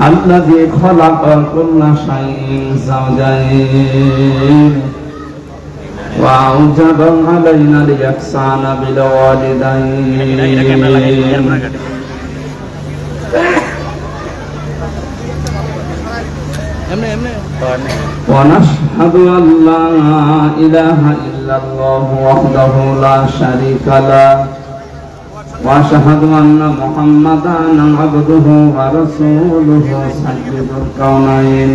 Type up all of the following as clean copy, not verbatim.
الذي خلق كل شيء زوجين وأوجب علينا الإحسان بالوالدين ونشهد أن لا إله إلا الله وحده لا شريك له وأشهد أن محمدا عبده ورسوله سيد الكونين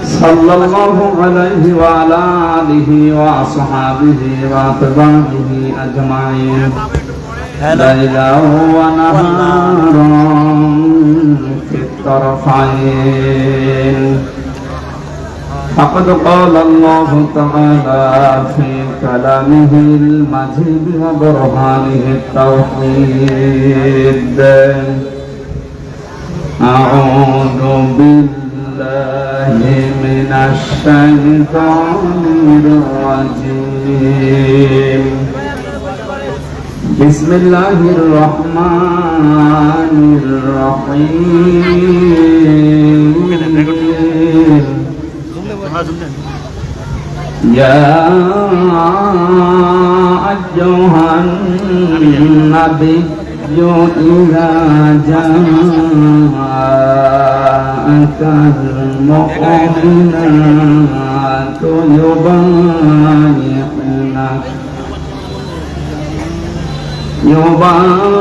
صلى الله عليه وعلى آله وأصحابه وأتباعه أجمعين ليلا ونهارا في الطرفين فقد قال الله تعالى في كلامه المجيد وبرهانه التوحيد أعوذ بالله من الشيطان الرجيم بسم الله الرحمن الرحيم يا أيها النبي إذا جاءك المؤمنات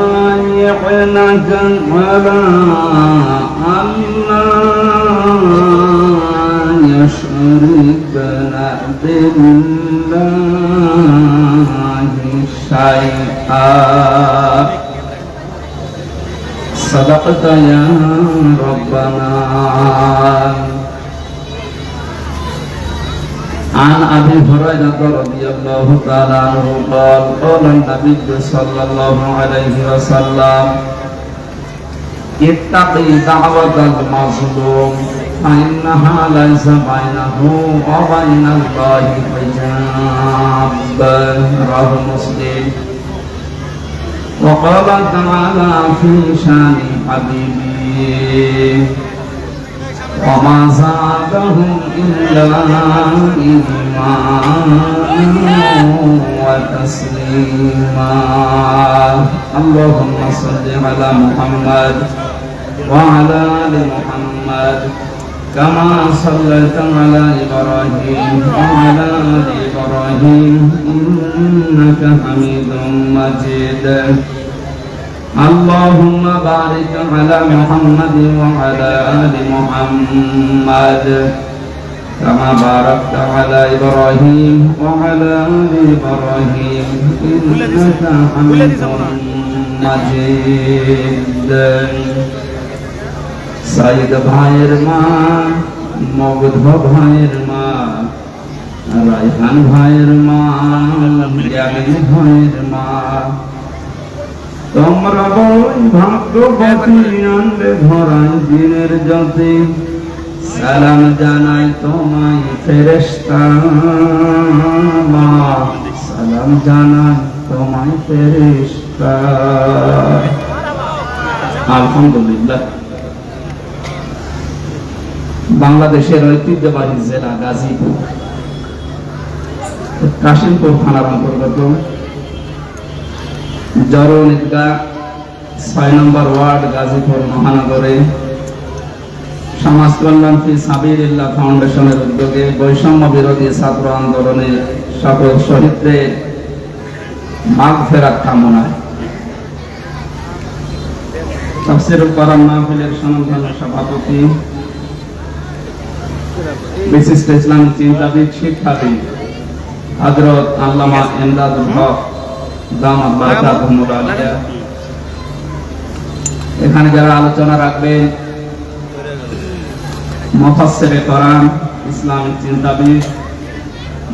يبايعنك على أن لا يشركن بالله شيئا صدقت يا ربنا عن أبي هريرة رضي الله تعالى عنه قال قال النبي صلى الله عليه وسلم اتقي دعوة المظلوم فإنها ليس بينه وبين الله حجاب رواه مسلم وقال تعالى في شان حبيبي وما زادهم إلا إيمانا وتسليما اللهم صل على محمد وعلى آل محمد كما صليت على إبراهيم وعلى آل إبراهيم إنك حميد مجيد اللهم بارك على محمد وعلى آل محمد كما باركت على إبراهيم وعلى آل إبراهيم إنك حميد مجيد সাইদ ভাইয়ের মা মগধ ভাইয়ের মা রায়হান ভাইয়ের মা ইয়ামিন ভাইয়ের মা তোমরা বড়ই ভাগ্যবতী আনলে ধরাই দিনের জ্যোতি সালাম জানাই তোমায় ফেরেশতা মা সালাম জানাই তোমায় ফেরেশতা আলহামদুলিল্লাহ বাংলাদেশের ঐতিহ্যবাহী জেলা গাজীপুর কাশিমপুর থানার অন্তর্গত জরুন ঈদগাহ ৬ নম্বর ওয়ার্ড গাজীপুর মহানগরে সমাজ কল্যাণ ফি সাবিলিল্লাহ ফাউন্ডেশনের উদ্যোগে বৈষম্য বিরোধী ছাত্র আন্দোলনে সকল শহীদদের মাগফিরাত কামনায় তাফসীরুল কোরআন মাহফিলের সম্মানিত সভাপতি বিশিষ্ট ইসলামী চিন্তাবিদ শিক্ষাবিদ হযরত আল্লামা ইমদাদুল হক দামাত বারাকাতুহুল আলিয়া এখানে যারা আলোচনা রাখবেন মুফাসসিরে কোরআন ইসলামী চিন্তাবিদ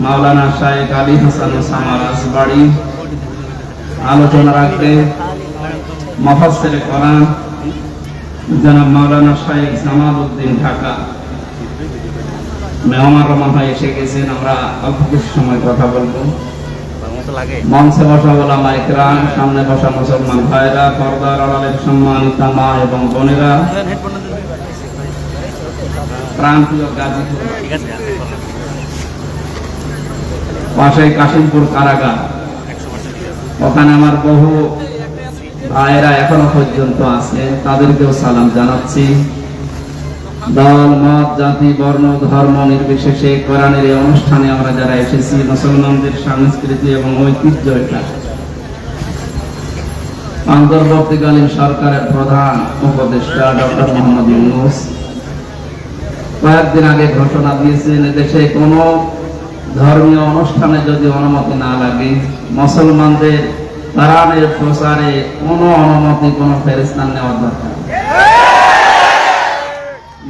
মাওলানা শাইখ আলী হাসান ওসামা রাজবাড়ী আলোচনা রাখবেন মুফাসসিরে কোরআন জনাব মাওলানা শাইখ জামালউদ্দিন ঢাকা মেহমান রহমান ভাই এসে গেছেন আমরা অল্প কিছু সময় কথা বলবো মঞ্চে বসা ওলামা ইকরাম সামনে বসা মুসলমান ভাইরা পর্দার আড়ালের সম্মানিত মা এবং বোনেরা প্রান্তীয় গাজীপুর, পাশে কাশিমপুর কারাগার। ওখানে আমার বহু ভাইয়েরা এখনো পর্যন্ত আছে, তাদেরকেও সালাম জানাচ্ছি। দল, মত, জাতি, বর্ণ, ধর্ম নির্বিশেষে কোরআনের এই অনুষ্ঠানে আমরা যারা এসেছি, মুসলমানদের সংস্কৃতি এবং ঐতিহ্য এটা। অন্তর্বর্তীকালীন সরকারের প্রধান উপদেষ্টা ডক্টর মোহাম্মদ ইউনূস কয়েকদিন আগে ঘোষণা দিয়েছেন, এদেশে কোনো ধর্মীয় অনুষ্ঠানে যদি অনুমতি না লাগে, মুসলমানদের কোরআনের প্রচারে কোনো অনুমতি কোনো ফেরেশতা নেওয়ার দরকার।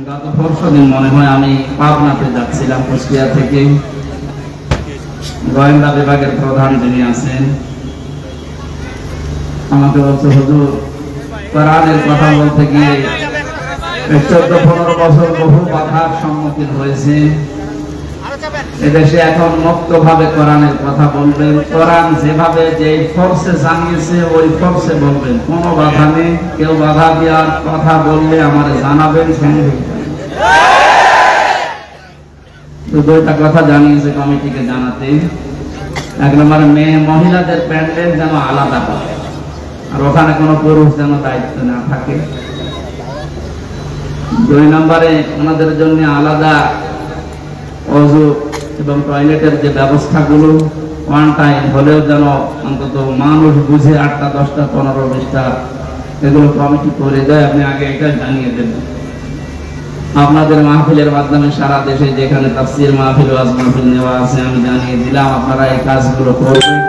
গত পরশুদিন মনে হয় আমি পাবনাতে যাচ্ছিলাম, কুষ্টিয়া থেকে। গোয়েন্দা বিভাগের প্রধান যিনি আছেন আমাকে বলছে, হুজুর কোরআনের কথা বলতে গিয়ে 14-15 বছর বহু বাধার সম্মুখীন হয়েছে। এদেশে এখন মুক্ত ভাবে কোরআনের কথা বলবেন, কোরআন যেভাবে যে ফোর্সে জানিয়েছে ওই ফোর্সে বলবেন, কোনো বাধা নেই। কেউ বাধা দেওয়ার কথা বললে আমারে জানাবেন। দুইটা কথা জানিয়েছে কমিটিকে জানাতে। এক নম্বরে মহিলাদের প্যান্ডেল যেন আলাদা হয়, আর ওখানে কোনো পুরুষ যেন দায়িত্ব না থাকে। 2 নম্বরে ওনাদের জন্য আলাদা অজু এবং টয়লেটের যে ব্যবস্থাগুলো ওয়ান টাইম হলেও যেন অন্তত মানুষ বুঝে 8টা 10টা 15 20টা এগুলো কমিটি করে দেয়। আপনি আগে এটা জানিয়ে দেবেন। আপনাদের মাহফিলের মাধ্যমে সারা দেশে যেখানে তাফসীর মাহফিল, ওয়াজ মাহফিল নেওয়া আছে আমি জানিয়ে দিলাম, আপনারা এই কাজগুলো করবেন।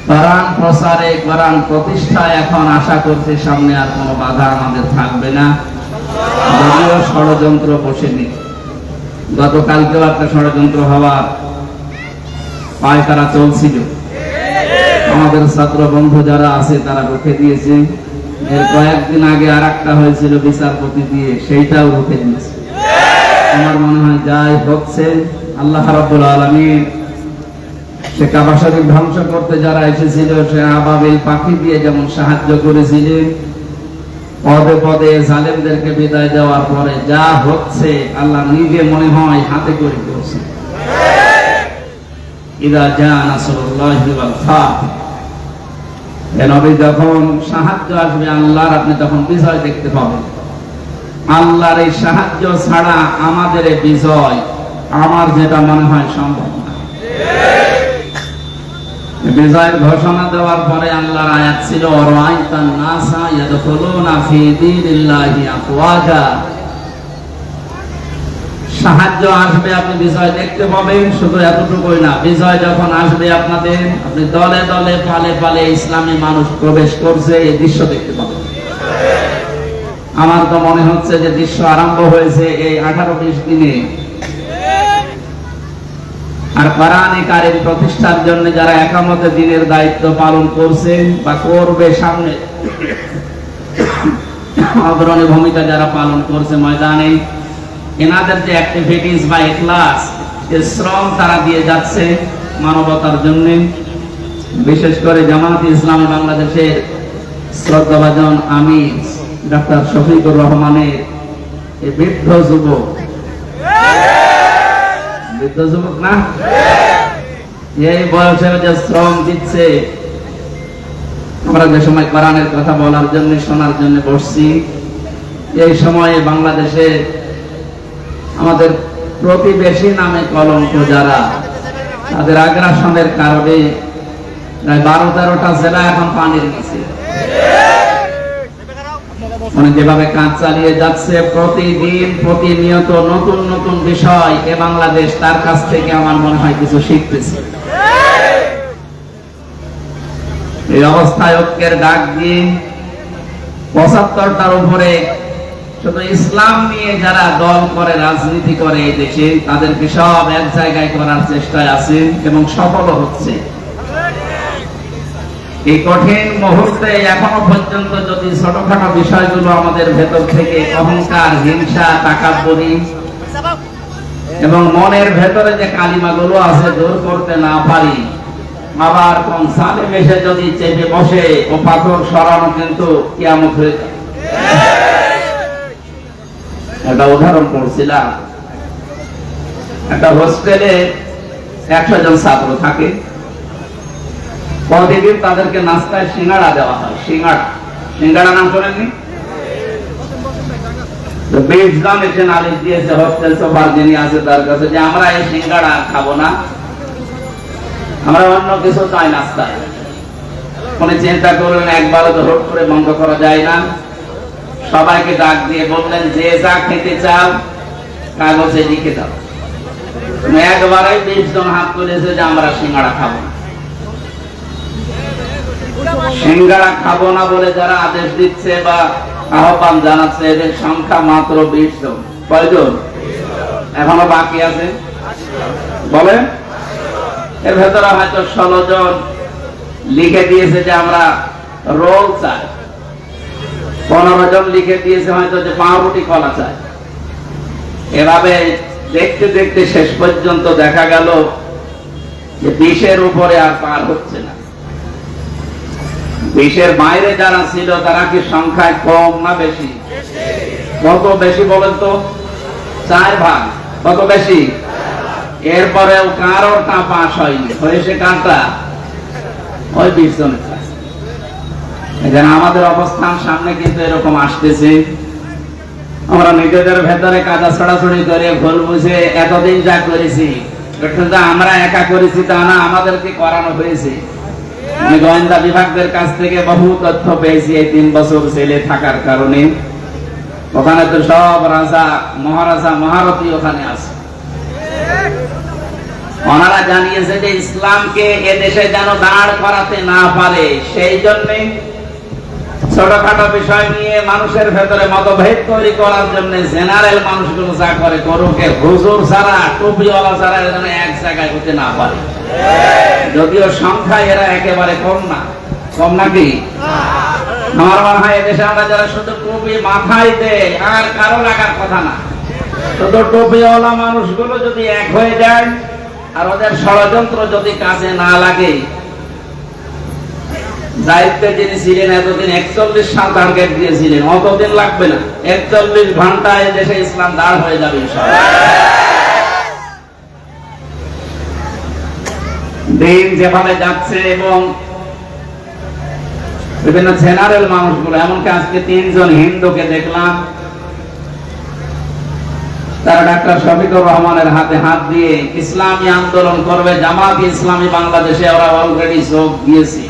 কোরআন প্রচারে, কোরআন প্রতিষ্ঠায় এখন আশা করছি সামনে আর কোনো বাধা আমাদের থাকবে না। যদিও ষড়যন্ত্র বসেনি, গতকালকেও একটা ষড়যন্ত্র হওয়ার পায়তারা চলছিল। আমাদের ছাত্র বন্ধু যারা আছে তারা রুখে দিয়েছে। এর কয়েকদিন আগে আর একটা হয়েছিল বিচারপতি দিয়ে, সেইটাও রুখে দিয়েছে। আমার মনে হয় যাই হচ্ছে আল্লাহ রাব্বুল আলামিন সে কাবা শরীফ ধ্বংস করতে যারা এসেছিল, সে আবাবিল পাখি দিয়ে যেমন সাহায্য করেছিলেন, পদে পদে জালেমদেরকে বিদায় দেওয়ার পরে যা হচ্ছে আল্লাহ নিজে মনে হয় হাতে করে করছে। ইদা জা নাসরুল্লাহি ওয়াল ফাত, নবী যখন সাহায্য আসবে আল্লাহর, আপনি তখন বিজয় দেখতে পাবেন। আল্লাহর এই সাহায্য ছাড়া আমাদের এই বিজয় আমার যেটা মনে হয় সম্ভব না। বিজয়ের ঘোষণা দেওয়ার পরে আল্লাহর আয়াত ছিল, রাআইতান নাসা ইয়াদখুলুনা ফি দীনিল্লাহি আফওয়াজা। সাহায্য আসবে, আপনি বিজয় দেখতে পাবেন। শুধু এতটুকুই না, বিজয় যখন আসবে আপনাদের, আপনি দলে দলে পালে পালে ইসলামী মানুষ প্রবেশ করছে, এই দৃশ্য দেখতে পাবেন। আমার তো মনে হচ্ছে যে দৃশ্য আরম্ভ হয়েছে এই 18-20 দিনে। আর কোরআনে কারিম প্রতিষ্ঠার জন্য যারা একামতে দ্বীনের দায়িত্ব পালন করছেন বা করবে সামনে, অগ্রণী ভূমিকা যারা পালন করছে ময়দানে, এনাদের যে অ্যাক্টিভিটিস বা ইখলাস, যে শ্রম তারা দিয়ে যাচ্ছে মানবতার জন্য। বিশেষ করে জামায়াতে ইসলামী বাংলাদেশের শ্রদ্ধাভাজন আমির ডক্টর শফিকুর রহমানের এই বৃদ্ধ যুবক না, এই বয়সে যে শ্রম দিচ্ছে। আমরা যে সময় কোরআনের কথা বলার জন্য, শোনার জন্য বসছি, এই সময়ে বাংলাদেশে আমাদের প্রতিবেশী নামে কলঙ্ক যারা, তাদের আগ্রাসনের কারণে প্রায় 12-13টা জেলা এখন পানির নিচে। মানে যেভাবে কাজ চালিয়ে যাচ্ছে, প্রতিদিন প্রতিনিয়ত নতুন নতুন বিষয় এ বাংলাদেশ তার কাছ থেকে আমার মনে হয় কিছু শিখতেছে। এই অবস্থায় ঐক্যের ডাক দিয়ে 75টার উপরে শুধু ইসলাম নিয়ে যারা দল করে, রাজনীতি করে এই দেশে, তাদেরকে সব এক জায়গায় করার চেষ্টায় আছে এবং সফল হচ্ছে। এই কঠিন মুহূর্তে এখনো পর্যন্ত যদি ছোটখাটো বিষয়গুলো আমাদের ভেতর থেকে অহংকার, হিংসা, তাকাব্বুরি এবং মনের ভেতরে যে কালিমাগুলো আছে দূর করতে না পারি, আবার কোন জালেম এসে যদি চেপে বসে ও পাথর সরানো কিন্তু কিয়ামত হয়ে যাবে। একটা উদাহরণ পড়ছিলাম, একটা হোস্টেলে 100 জন ছাত্র থাকে, প্রতিদিন তাদেরকে নাস্তায় সিঙ্গাড়া দেওয়া হয়। সিঙ্গাড়া নাম শোনেননি? 20 জন এসে নালিশ দিয়েছে হোস্টেল সুপার যিনি আছে তার কাছে যে আমরা এই সিঙ্গাড়া খাবো না, আমরা অন্য কিছু চাই নাস্তায়। উনি চিন্তা করলেন একবারও তো হুট করে বন্ধ করা যায় না, সবাইকে ডাক দিয়ে বললেন যে যা খেতে চাও কাগজে লিখে দাও। একবারে 20 জন হাত তুলেছে যে আমরা সিঙ্গাড়া খাবো না। সিঙ্গাড়া খাবো না বলে যারা আদেশ দিচ্ছে বা আহ্বান জানাচ্ছে এদের সংখ্যা মাত্র 20 জন। কয়জন? এখনো বাকি আছে বলেন। এর ভেতরে হয়তো 16 জন লিখে দিয়েছে যে আমরা রোল চাই, 15 জন লিখে দিয়েছে হয়তো যে পাউরুটি কলা চাই। এভাবে দেখতে দেখতে শেষ পর্যন্ত দেখা গেল যে 20-এর উপরে আর পার হচ্ছে না। 20-এর বাইরে যারা ছিল তারা কি সংখ্যায় কম না বেশি? কত বেশি বলেন তো? 4 ভাগ। কত বেশি? এরপরেও কারোটা পাস হয়নি, হয়েছে কারটা? ওই 20 জনের কাছে। এখানে আমাদের অবস্থান সামনে কিন্তু এরকম আসতেছে। আমরা নিজেদের ভেতরে কাদা ছড়াছড়ি করে ভুল বুঝে এতদিন যা করেছি আমরা একা করেছি তা না, আমাদেরকে করানো হয়েছে। আমি গোয়েন্দা বিভাগদের কাছ থেকে বহু তথ্য পেয়েছি এই 3 বছর জেলে থাকার কারণে। ওখানে তো সব রাজা মহারাজা মহারথী ওখানে আছে। ওনারা জানিয়েছে যে ইসলামকে এ দেশে যেন দাঁড় করাতে না পারে, সেই জন্য ছোটখাটো বিষয় নিয়ে মানুষের ভেতরে মতভেদ তৈরি করার জন্য জেনারেল মানুষগুলো যা করে করুক, হুজুর ছাড়া টুপিওয়ালা ছাড়া যেন এক জায়গায় হতে না পারে। যদিও সংখ্যায় এরা একেবারে কম না। কম নাকি? আমার মনে হয় এদেশে আমরা যারা শুধু টুপি মাথায় দেয় আর কারো লাগার কথা না, শুধু টুপিওয়ালা মানুষগুলো যদি এক হয়ে যায় আর ওদের ষড়যন্ত্র যদি কাজে না লাগে, দায়িত্বে যিনি ছিলেন এতদিন 41 সাল টার্গেট দিয়েছিলেন, অতদিন লাগবে না, 41 ঘন্টায় দেশে ইসলাম দাঁড় হয়ে যাবে ইনশাআল্লাহ। দিন যেভাবে যাচ্ছে এবং বিভিন্ন জেনারেল মানুষগুলো, এমনকি আজকে 3 জন হিন্দুকে দেখলাম তারা ডাক্তার শফিকুর রহমানের হাতে হাত দিয়ে ইসলামী আন্দোলন করবে, জামাত ইসলামী বাংলাদেশে ওরা অলরেডি যোগ দিয়েছে।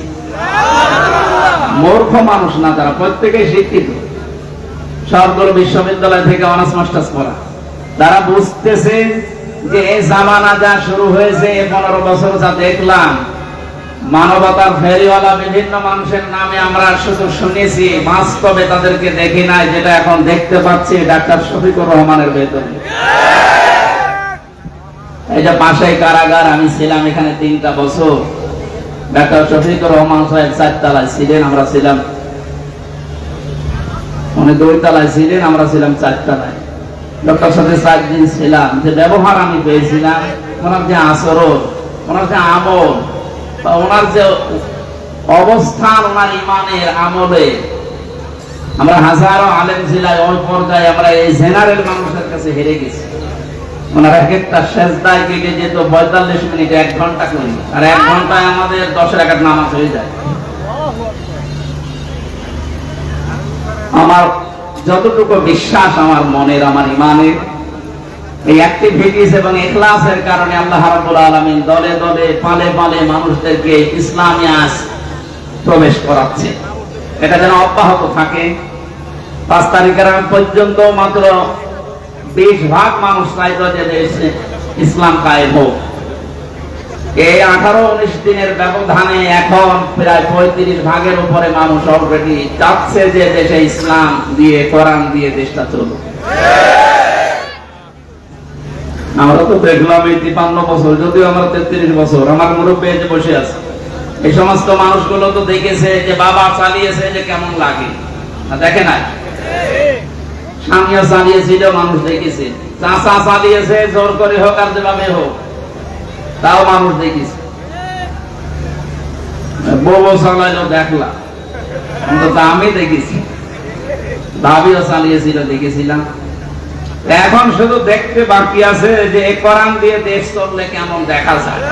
মূর্খ মানুষ না তারা, প্রত্যেকেই শিক্ষিত, সবগুলো বিশ্ববিদ্যালয় থেকে অনার্স মাস্টার্স পড়া। তারা বুঝতেছে যে এই জামানা যা শুরু হয়েছে 15 বছর যা দেখলাম, মানবতার ফেরিওয়ালা বিভিন্ন মানুষের নামে আমরা শুধু শুনেছি, বাস্তবে তাদেরকে দেখি নাই। যেটা এখন দেখতে পাচ্ছি ডাক্তার শফিকুর রহমানের বেতনে। এই যে পাশেই কারাগার, আমি ছিলাম এখানে 3টা বছর। ডাক্তার শফিকুর রহমান সাহেব 4 তলায় ছিলেন, আমরা ছিলাম, উনি 2 তলায় ছিলেন, আমরা ছিলাম 4 তলায়। ডক্টর সাথে 4 দিন ছিলাম। যে ব্যবহার আমি পেয়েছিলাম, ওনার যে আচরণ, ওনার যে আমল, ওনার যে অবস্থান, ওনার ইমানের আমলে, আমরা হাজারো আলেম জেলায় ওই পর্যায়ে আমরা এই জেনারেল মানুষের কাছে হেরে গেছি। ওনারা এক একটা সেজদায় কেটে যেত 45 মিনিট, 1 ঘন্টা করি, আর 1 ঘন্টায় আমাদের 10 রাকাত নামাজ হয়ে যায়। আমার যতটুকু বিশ্বাস আমার মনের, আমার ইমানের, এই অ্যাক্টিভিটিস এবং ইখলাসের কারণে আল্লাহ রাব্বুল আলামিন দলে দলে পালে পালে মানুষদেরকে ইসলামে আজ প্রবেশ করাচ্ছে। এটা যেন অব্যাহত থাকে। 5 তারিখের আগ পর্যন্ত মাত্র 20 ভাগ মানুষ চাইতো যে দেশে ইসলাম কায়েম হোক। এই 18-19 দিনের ব্যবধানে এখন প্রায় 35 ভাগের উপরে মানুষ অলরেডি চাচ্ছে যে দেশে ইসলাম দিয়ে, কোরআন দিয়ে দেশটা চলুক। আমরা তো দেখলাম এই 53 বছর, যদিও আমরা 33 বছর, আমার মুরব্বী যে বসে আছে, এই সমস্ত মানুষগুলো তো দেখেছে যে বাবা চালিয়েছে যে কেমন লাগে, দেখে নাই? স্বামীও চালিয়েছিল, মানুষ দেখেছে। চাচা চালিয়েছে, জোর করে হোক আর যেভাবে হোক, তাও মানুষ দেখেছে। বউ চালাইলো দেখলাম, অন্তত আমি দেখেছি। ভাবিও চালিয়েছিল, দেখেছিলাম। এখন শুধু দেখতে বাকি আছে যে এই কোরআন দিয়ে দেশ চললে কেমন দেখা যায়।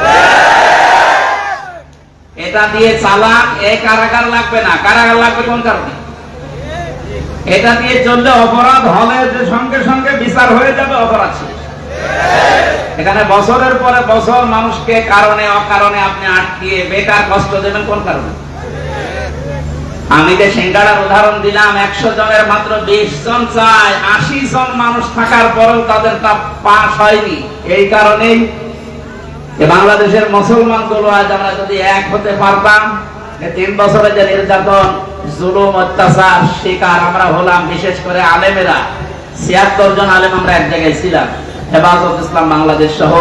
এটা দিয়ে চালান, এই কারাগার লাগবে না। কারাগার লাগবে কোন কারণে? এটা দিয়ে চললে অপরাধ হলে যে সঙ্গে সঙ্গে বিচার হয়ে যাবে, অপরাধ শেষ। এখানে বছরের পরে বছর মানুষকে কারণে অকারণে আপনি আটকিয়ে বেকার কষ্ট দেবেন কোন কারণে? আমি যে সিঙ্গাড়ার উদাহরণ দিলাম, 100 জনের মাত্র 20 জন চায়, 80 জন মানুষ থাকার পরেও তাদের তা পাস হয়নি। এই কারণেই বাংলাদেশের মুসলমান গুলো আজ আমরা যদি এক হতে পারতাম, 3 বছরে যে নির্যাতন, জুলুম, অত্যাচার শিকার আমরা হলাম, বিশেষ করে আলেমেরা 76 জন আলেম আমরা এক জায়গায় ছিলাম, হেফাজত ইসলাম বাংলাদেশ সহ,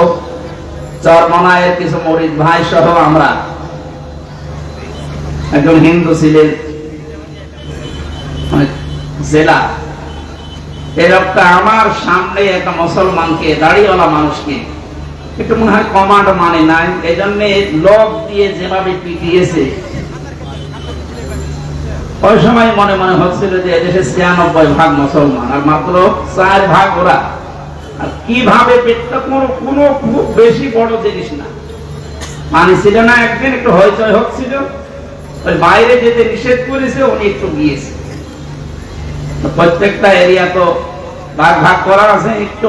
চরমনায়ের কিছু মরিদ ভাই সহ আমরা, একজন হিন্দু ছিলেন জেলা, এই লোকটা আমার সামনে একটা মুসলমানকে, দাড়িওয়ালা মানুষকে একটু মনে হয় কমান্ড মানে নাই, এই জন্য লোক দিয়ে যেভাবে পিটিয়েছে, ওই সময় মনে মনে হচ্ছিল যে এদেশে 96% মুসলমান আর মাত্র 4% ওরা। আর কিভাবে পেটটা কোনো খুব বেশি বড় জিনিস না, মানে ছিল না। একদিন একটু হইচই হচ্ছিল, ওই বাইরে যেতে নিষেধ করেছে, উনি একটু গিয়েছে। প্রত্যেকটা এরিয়া তো ভাগ করা আছে, একটু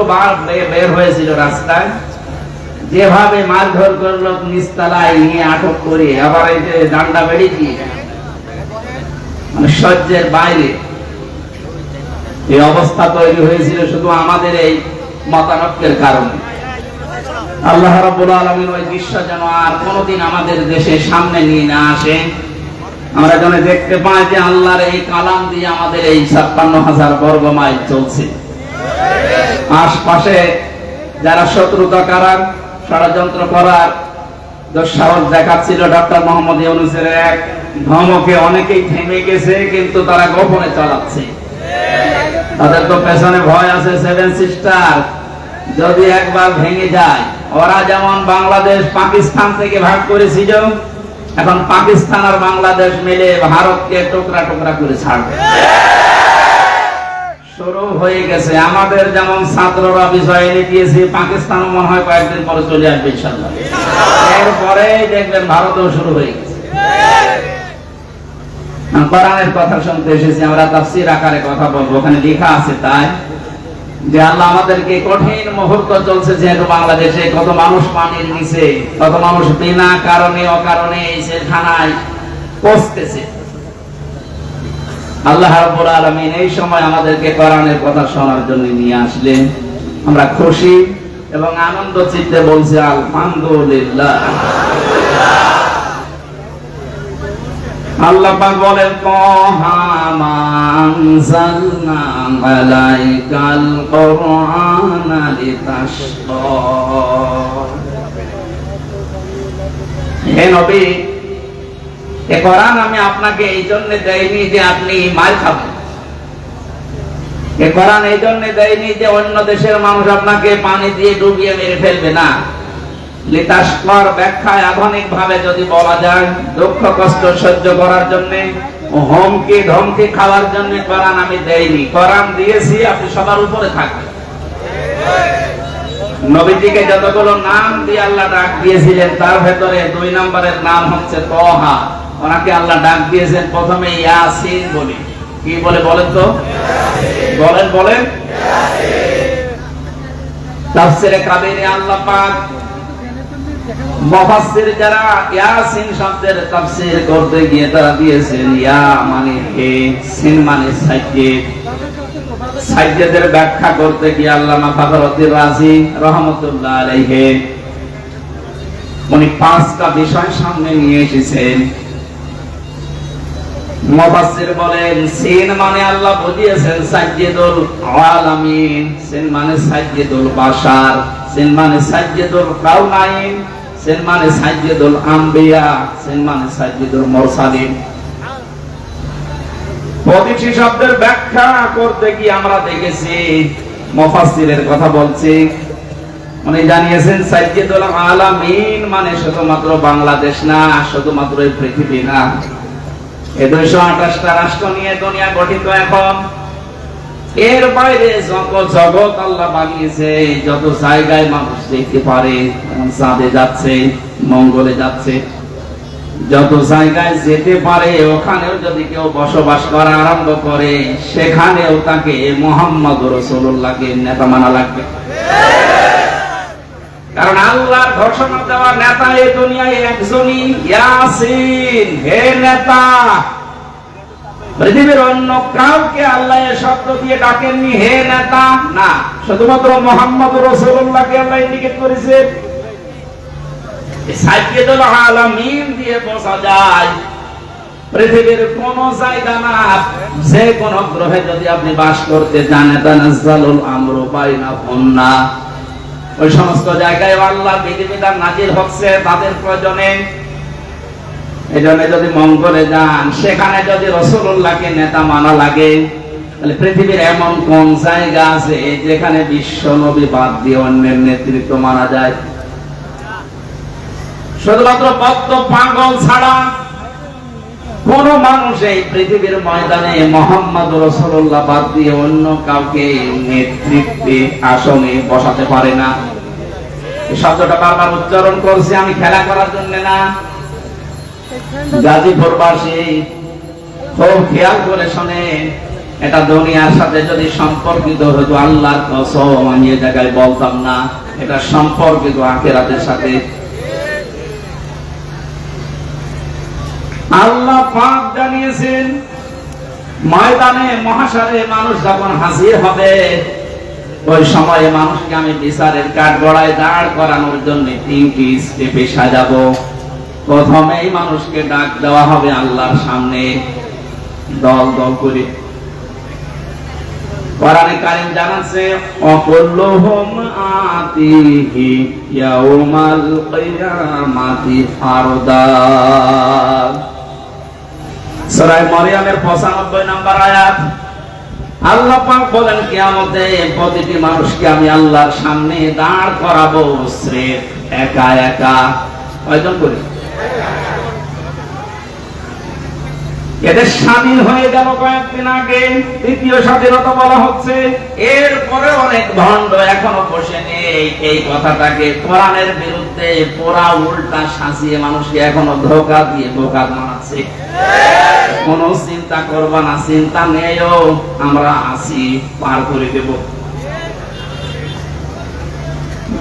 বের হয়েছিল রাস্তায়, যেভাবে মারধর করলো, নিচতলায় নিয়ে আটক করে আবার এই যে ডান্ডা বেড়ে দিয়ে, মানে সহ্যের বাইরে এই অবস্থা তৈরি হয়েছিল শুধু আমাদের এই মতানক্যের কারণে। আল্লাহ রাব্বুল আলামিন ওই দৃশ্য যেন আর কোনোদিন আমাদের দেশে সামনে নিয়ে না আসে। আমরা যেন দেখতে পাই যে আল্লাহর এই কালাম দিয়ে আমাদের এই 56,000 বর্গ মাইল চলছে। আশপাশে যারা শত্রুতা করার, ষড়যন্ত্র করার দুঃসাহস দেখাচ্ছিল, ডক্টর মোহাম্মদ ইউনূসের এক ধমকে অনেকেই থেমে গেছে, কিন্তু তারা গোপনে চালাচ্ছে। তাদের তো পেছনে ভয় আছে, 7 সিস্টার যদি একবার ভেঙে যায়, ওরা যেমন বাংলাদেশ পাকিস্তান থেকে ভাগ করেছিল, এখন পাকিস্তান আর বাংলাদেশ মিলে ভারতকে টুকরা টুকরা করে ছাড়বে। শুরু হয়ে গেছে। আমাদের যেমন ছাত্ররা বিষয় এনে দিয়েছে, পাকিস্তানও মনে হয় কয়েকদিন পরে চলে আসবে ইনশাআল্লাহ। এরপরে দেখবেন ভারতেও শুরু হয়ে গেছে। কোরআনের কথা শুনতে এসেছি, আমরা তাফসীর আকারে কথা বলবো। ওখানে লেখা আছে তাই যে আল্লাহ আমাদেরকে কঠিন মুহূর্ত চলছে, যেহেতু বাংলাদেশে কত মানুষ পানির নিচে, কত মানুষ বিনা কারণে অকারণে এই জেলখানায় পচতেছে। আল্লাহ রাব্বুল আলামিন এই সময় আমাদেরকে কোরআনের কথা শোনার জন্য নিয়ে আসলেন। আমরা খুশি এবং আনন্দ চিত্তে বলছি আলহামদুলিল্লাহ। আল্লাহ পাক বলেন, তাহা মা আনজালনা আলাইকাল কুরআনা লিতাশকা। হে নবী, এই কোরআন আমি আপনাকে এই জন্য দেইনি যে আপনি মার খাবেন। এই কোরআন এই জন্য দেইনি যে অন্য দেশের মানুষ আপনাকে পানি দিয়ে ডুবিয়ে মেরে ফেলবে না। লিতাশকার ব্যাখ্যায় আধুনিক ভাবে যদি বলা যায়, দুঃখ কষ্ট সহ্য করার জন্য, হুমকি ধমকি খাওয়ার জন্য কোরআন আমি দেইনি। কোরআন দিয়েছি আপনি সবার উপরে থাকবেন। নবীজিকে যতগুলো নাম দিয়ে আল্লাহ ডাক দিয়েছিলেন, তার ভেতরে 2 নম্বরের নাম হচ্ছে তহা। ওনাকে আল্লাহ ডাক দিয়েছেন প্রথমে ইয়াসিন বলে। কি বলে বলেন তো? বলেন তাফসীরে কাবীরে আল্লাহ পাক মুফাসসির যারা ইয়াসিন শব্দের তাফসীর করতে গিয়ে তারা দিয়েছেন ইয়া মানে হে, সিন মানে সাজ্জাদ। সাজ্জাদের ব্যাখ্যা করতে গিয়ে আল্লামা ফখরুদ্দীন রাজি রাহমাতুল্লাহ আলাইহি উনি 5টা বিষয় সামনে নিয়ে এসেছেন। মুফাসসির বলেন, সিন মানে আল্লাহ বুঝিয়েছেন সাজ্জাদুল আলামিন, সিন মানে সাজ্জাদুল বাশার, সিন মানে সাজ্জাদুল কাউনাইন, সিন মানে সাজ্জাদুল আম্বিয়া, সিন মানে সাজ্জাদুল মুরসালিন। প্রতিটি শব্দের ব্যাখ্যা করতে গিয়ে আমরা দেখেছি, মুফাসসিরের কথা বলছি, উনি জানিয়েছেন সাজ্জাদুল আলামিন মানে শুধুমাত্র বাংলাদেশ না, শুধুমাত্র এই পৃথিবী না, এই 228টা রাষ্ট্র নিয়ে দুনিয়া গঠিত। এখন এর বাইরে যত জগৎ আল্লাহ বানিয়েছে, যত জায়গায় মানুষ দেখতে পারে, চাঁদে যাচ্ছে, মঙ্গলে যাচ্ছে, যত জায়গায় যেতে পারে, ওখানেও যদি কেউ বসবাস করা আরম্ভ করে, সেখানেও তাকে মুহাম্মদ রাসূলুল্লাহকে নেতা মানা লাগবে। কারণ আল্লাহর ঘোষণা দেওয়া নেতা এই দুনিয়ায় একজনই, ইয়াসিন, হে নেতা। পৃথিবীর অন্য কাউকে আল্লাহ এই শব্দ দিয়ে ডাকেননি, হে নেতা, না, শুধুমাত্র মুহাম্মদ রাসূলুল্লাহকে আল্লাহ ইন্ডিকেট করেছে। সাইয়্যিদুল আলামিন দিয়ে বোঝা যায় পৃথিবীর কোন জায়গা না, যে কোন গ্রহে যদি আপনি বাস করতে চান, তানাজ্জালুল আমরু বাইনাহুন্না, ওই সমস্ত জায়গায় আল্লাহর বিধিবিধান নাযিল হচ্ছে তাদের প্রয়োজনে। এজন্য যদি মঙ্গলে যান, সেখানে যদি রাসূলুল্লাহকে নেতা মানা লাগে, তাহলে পৃথিবীর এমন কোন জায়গা আছে যেখানে বিশ্ব নবী বাদ দিয়ে অন্যের নেতৃত্ব মানা যায়? শুধুমাত্র বদ্ধ পাগল ছাড়া কোন মানুষ এই পৃথিবীর ময়দানে মুহাম্মদ রাসূলুল্লাহ বাদ দিয়ে অন্য কাউকে নেতৃত্বে আসনে বসাতে পারে না। এই শব্দটা বারবার উচ্চারণ করছি আমি খেলা করার জন্য না। গাজীপুরবাসী খুব খেয়াল করে শোনেন, এটা দুনিয়ার সাথে যদি সম্পর্কিত হতো, আল্লাহর কসম আমি এই জায়গায় বলতাম না, এটা সম্পর্কিত আখিরাতের সাথে। আল্লাহ পাক জানিয়েছেন, ময়দানে মহাশারে মানুষ যখন হাজির হবে, ওই সময়ে মানুষকে আমি বিচারের কাঠগড়ায় দাঁড় করানোর জন্য 3টি স্টেপে সাজাবো। প্রথমেই মানুষকে ডাক দেওয়া হবে আল্লাহর সামনে দল দল করে। কোরআনে কারীম জানাচ্ছে, অকুল্লুহুম আতিহি ইয়াউমাল কিয়ামাতি ফারদা। সূরা মারইয়ামের 95 নম্বর আয়াত। আল্লাহ পাক বলেন, কিয়ামতে প্রতিটি মানুষকে আমি আল্লাহর সামনে দাঁড় করাবো, স্রেফ একা একা। কয়জন করে? এদের স্বাধীন হয়ে গেল কয়েকদিন আগে, দ্বিতীয় স্বাধীনতা বলা হচ্ছে। এরপরে অনেক ভণ্ড এখনো বসে নেই এই কথাটাকে কোরআনের বিরুদ্ধে পোড়া উল্টা সাজিয়ে মানুষকে এখনো ধোঁকা দিয়ে বোকা বানাচ্ছে। কোন চিন্তা করবা না, চিন্তা নেইও, আমরা আছি, পার করে দেব।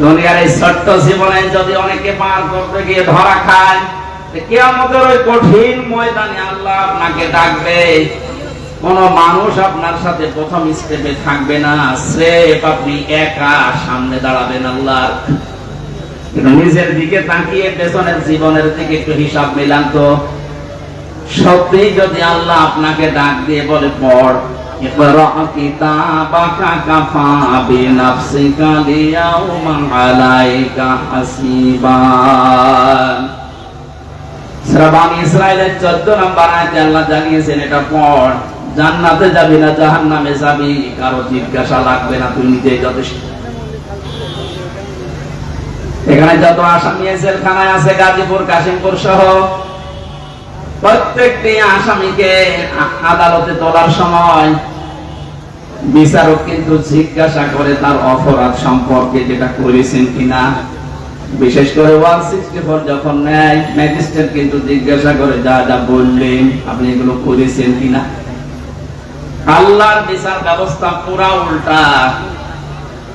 দুনিয়ার এই ছোট্ট জীবনে যদি অনেকে পার করতে গিয়ে ধরা খায়, কিয়ামতের ওই কঠিন ময়দানে আল্লাহ আপনাকে ডাকবে, কোন মানুষ আপনার সাথে প্রথম স্টেপে থাকবে না, স্রেফ আপনি একা সামনে দাঁড়াবেন আল্লাহ। নিজের দিকে তাকিয়ে পেছনের জীবনের দিকে একটু হিসাব মিলান তো। সত্যি যদি আল্লাহ আপনাকে ডাক দিয়ে বলে, পড়, ইকরা কিতাবাকা কাফা বিনাফসিকা লিয়াউমা আলাইকা হাসিবা। সূরা বানী ইসরাঈলের 14 নম্বর আয়াতে আল্লাহ জানিয়েছেন, এটা পড়, জান্নাতে যাবি না জাহান্নামে যাবি, কারো জিজ্ঞাসা লাগবে না, তুই নিজেই যথেষ্ট। এখানে যত আসামি জেলখানায় আছে, গাজীপুর, কাশিমপুর সহ প্রত্যেকটি আসামিকে আদালতে তোলার সময় বিচারক কিন্তু জিজ্ঞাসা করে তার অপরাধ সম্পর্কে, যেটা করেছেন কিনা। বিশেষ করে 164 যখন নেয়, ম্যাজিস্ট্রেট কিন্তু জিজ্ঞাসা করে, যা যা বললেন আপনি এগুলো করেছেন কিনা। আল্লাহর বিচার ব্যবস্থা পুরা উল্টা।